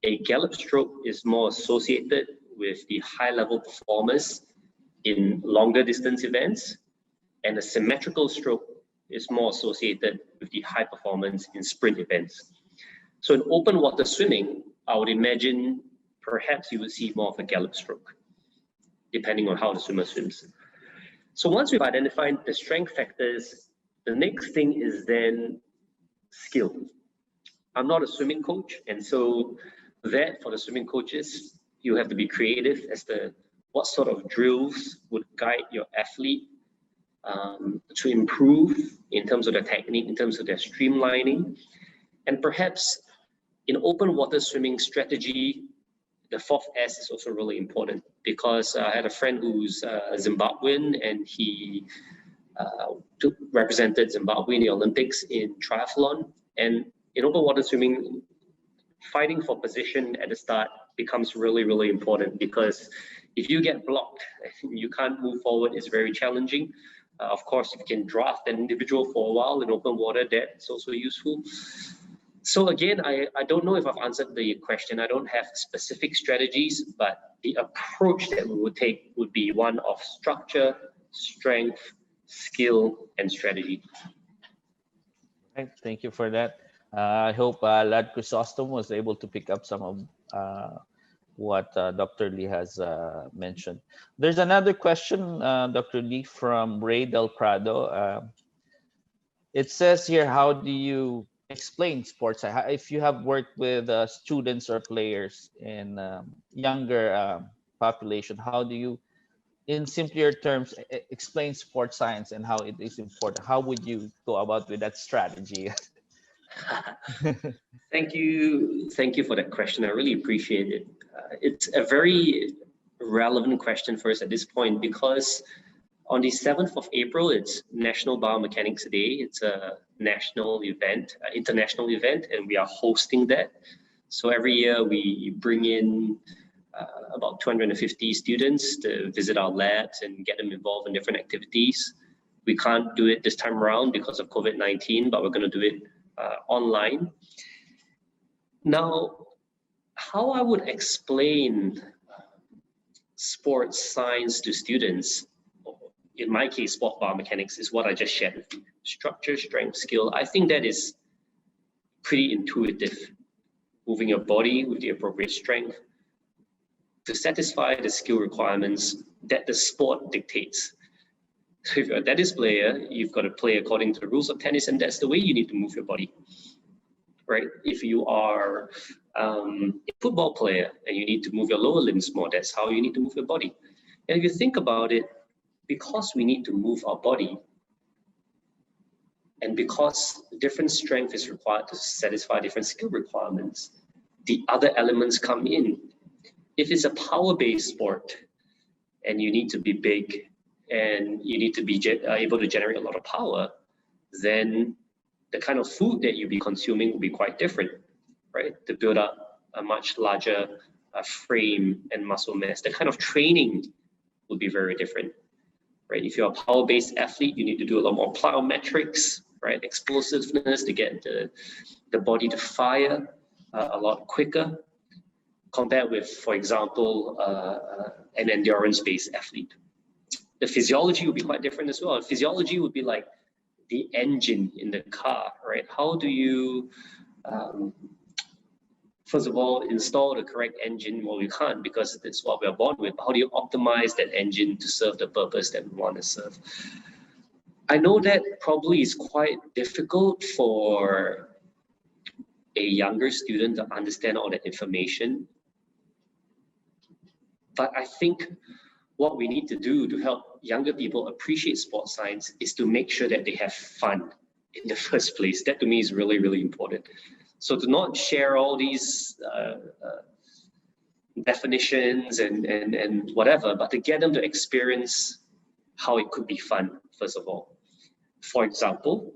a gallop stroke is more associated with the high-level performers in longer distance events, and a symmetrical stroke is more associated with the high performance in sprint events. So in open water swimming, I would imagine perhaps you would see more of a gallop stroke, depending on how the swimmer swims. So once we've identified the strength factors, the next thing is then skill. I'm not a swimming coach, and so that for the swimming coaches, you have to be creative as to what sort of drills would guide your athlete to improve in terms of their technique, in terms of their streamlining. And perhaps in open water swimming strategy, the fourth S is also really important, because I had a friend who's Zimbabwean, and he represented Zimbabwe in the Olympics in triathlon. And in open water swimming, fighting for position at the start becomes really, really important, because if you get blocked and you can't move forward, it's very challenging. Of course, if you can draft an individual for a while in open water, that's also useful. So again, I don't know if I've answered the question. I don't have specific strategies, but the approach that we would take would be one of structure, strength, skill, and strategy. Okay, thank you for that. I hope Lad Chrysostom was able to pick up some of what Dr. Lee has mentioned. There's another question, Dr. Lee, from Ray Del Prado. It says here, how do you explain sports? If you have worked with students or players in younger population, how do you, in simpler terms, explain sports science and how it is important? How would you go about with that strategy? Thank you for that question. I really appreciate it. It's a very relevant question for us at this point, because on the 7th of April, it's National Biomechanics Day. It's a national event, international event, and we are hosting that. So every year we bring in about 250 students to visit our labs and get them involved in different activities. We can't do it this time around because of COVID-19, but we're going to do it online. Now, how I would explain sports science to students, in my case, sport biomechanics, is what I just shared with you. Structure, strength, skill. I think that is pretty intuitive. Moving your body with the appropriate strength to satisfy the skill requirements that the sport dictates. So if you're a tennis player, you've got to play according to the rules of tennis, and that's the way you need to move your body, right? If you are a football player and you need to move your lower limbs more, that's how you need to move your body. And if you think about it, because we need to move our body, and because different strength is required to satisfy different skill requirements, the other elements come in. If it's a power-based sport and you need to be big and you need to be able to generate a lot of power, then the kind of food that you'll be consuming will be quite different, right? To build up a much larger frame and muscle mass. The kind of training will be very different, right? If you're a power-based athlete, you need to do a lot more plyometrics, right? Explosiveness to get the body to fire a lot quicker, compared with, for example, an endurance-based athlete. The physiology would be quite different as well. Physiology would be like the engine in the car, right? How do you first of all, install the correct engine? Well, we can't because it's what we're born with. How do you optimize that engine to serve the purpose that we want to serve? I know that probably is quite difficult for a younger student to understand all that information. But I think what we need to do to help younger people appreciate sports science is to make sure that they have fun in the first place. That to me is really, really important. So to not share all these definitions and whatever, but to get them to experience how it could be fun, first of all. For example,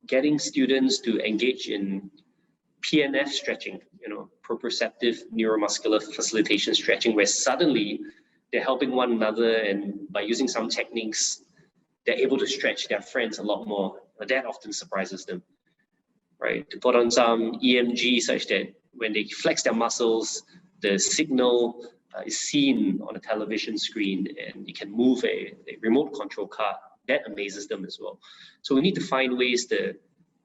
getting students to engage in PNF stretching, proprioceptive neuromuscular facilitation stretching, where suddenly they're helping one another, and by using some techniques, they're able to stretch their friends a lot more. That often surprises them, right? To put on some EMG such that when they flex their muscles, the signal is seen on a television screen and you can move a remote control car. That amazes them as well. So we need to find ways to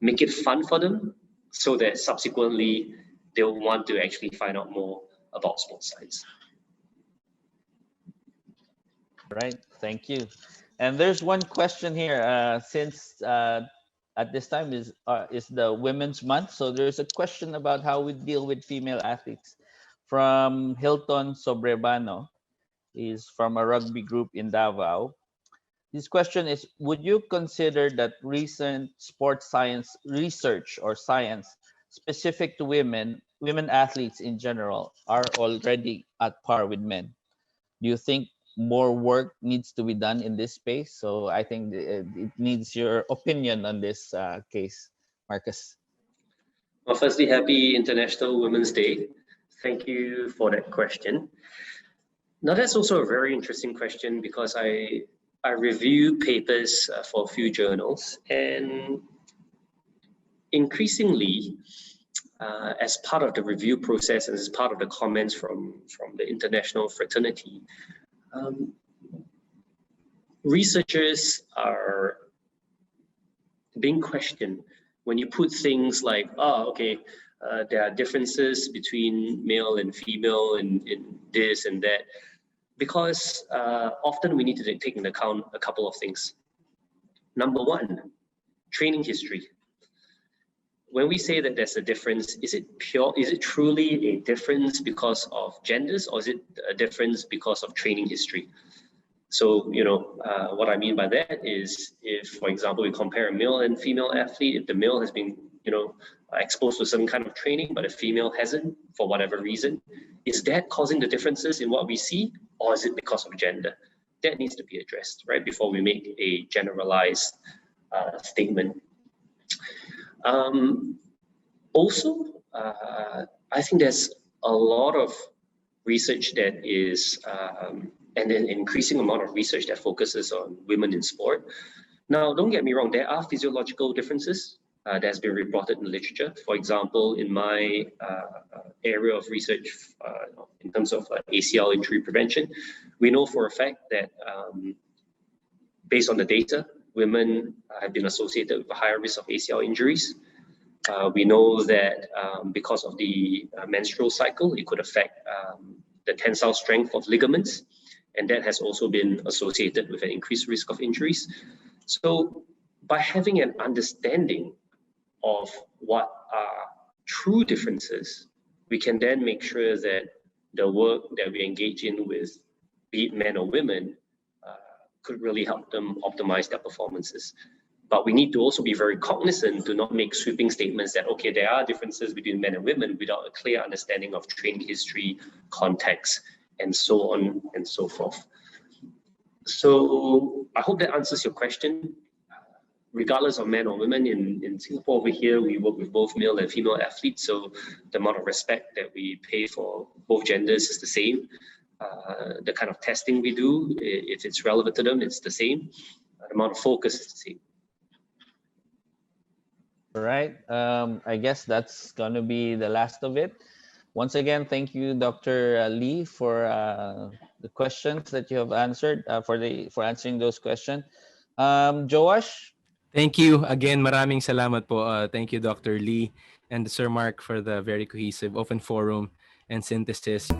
make it fun for them so that subsequently they'll want to actually find out more about sports science. Right, thank you. And there's one question here, since at this time is the Women's Month, so there's a question about how we deal with female athletes from Hilton Sobrebano. He's from a rugby group in Davao. His question is, would you consider that recent sports science research or science specific to women athletes in general are already at par with men? Do you think more work needs to be done in this space? So I think it needs your opinion on this case, Marcus. Well, firstly, happy International Women's Day. Thank you for that question. Now, that's also a very interesting question because I review papers for a few journals, and increasingly, as part of the review process and as part of the comments from the international fraternity, researchers are being questioned when you put things like, there are differences between male and female in this and that, because often we need to take into account a couple of things. Number one, training history. When we say that there's a difference, is it truly a difference because of genders, or is it a difference because of training history? So, what I mean by that is, if, for example, we compare a male and female athlete, if the male has been, exposed to some kind of training, but a female hasn't, for whatever reason, is that causing the differences in what we see, or is it because of gender? That needs to be addressed, right, before we make a generalized statement. Also, I think there's a lot of research that is, and an increasing amount of research that focuses on women in sport. Now, don't get me wrong, there are physiological differences that has been reported in literature. For example, in my area of research, in terms of ACL injury prevention, we know for a fact that based on the data, women have been associated with a higher risk of ACL injuries. We know that because of the menstrual cycle, it could affect the tensile strength of ligaments, and that has also been associated with an increased risk of injuries. So by having an understanding of what are true differences, we can then make sure that the work that we engage in with, be it men or women, could really help them optimize their performances. But we need to also be very cognizant to not make sweeping statements that, okay, there are differences between men and women without a clear understanding of training history, context, and so on and so forth. So I hope that answers your question. Regardless of men or women, in Singapore over here, we work with both male and female athletes, so the amount of respect that we pay for both genders is the same. The kind of testing we do, if it's relevant to them, it's the same. The amount of focus is the same. All right, I guess that's gonna be the last of it. Once again, thank you, Dr. Lee, for the questions that you have answered, for answering those questions. Joash? Thank you again. Maraming salamat po. Thank you, Dr. Lee. and Sir Mark for the very cohesive open forum and synthesis.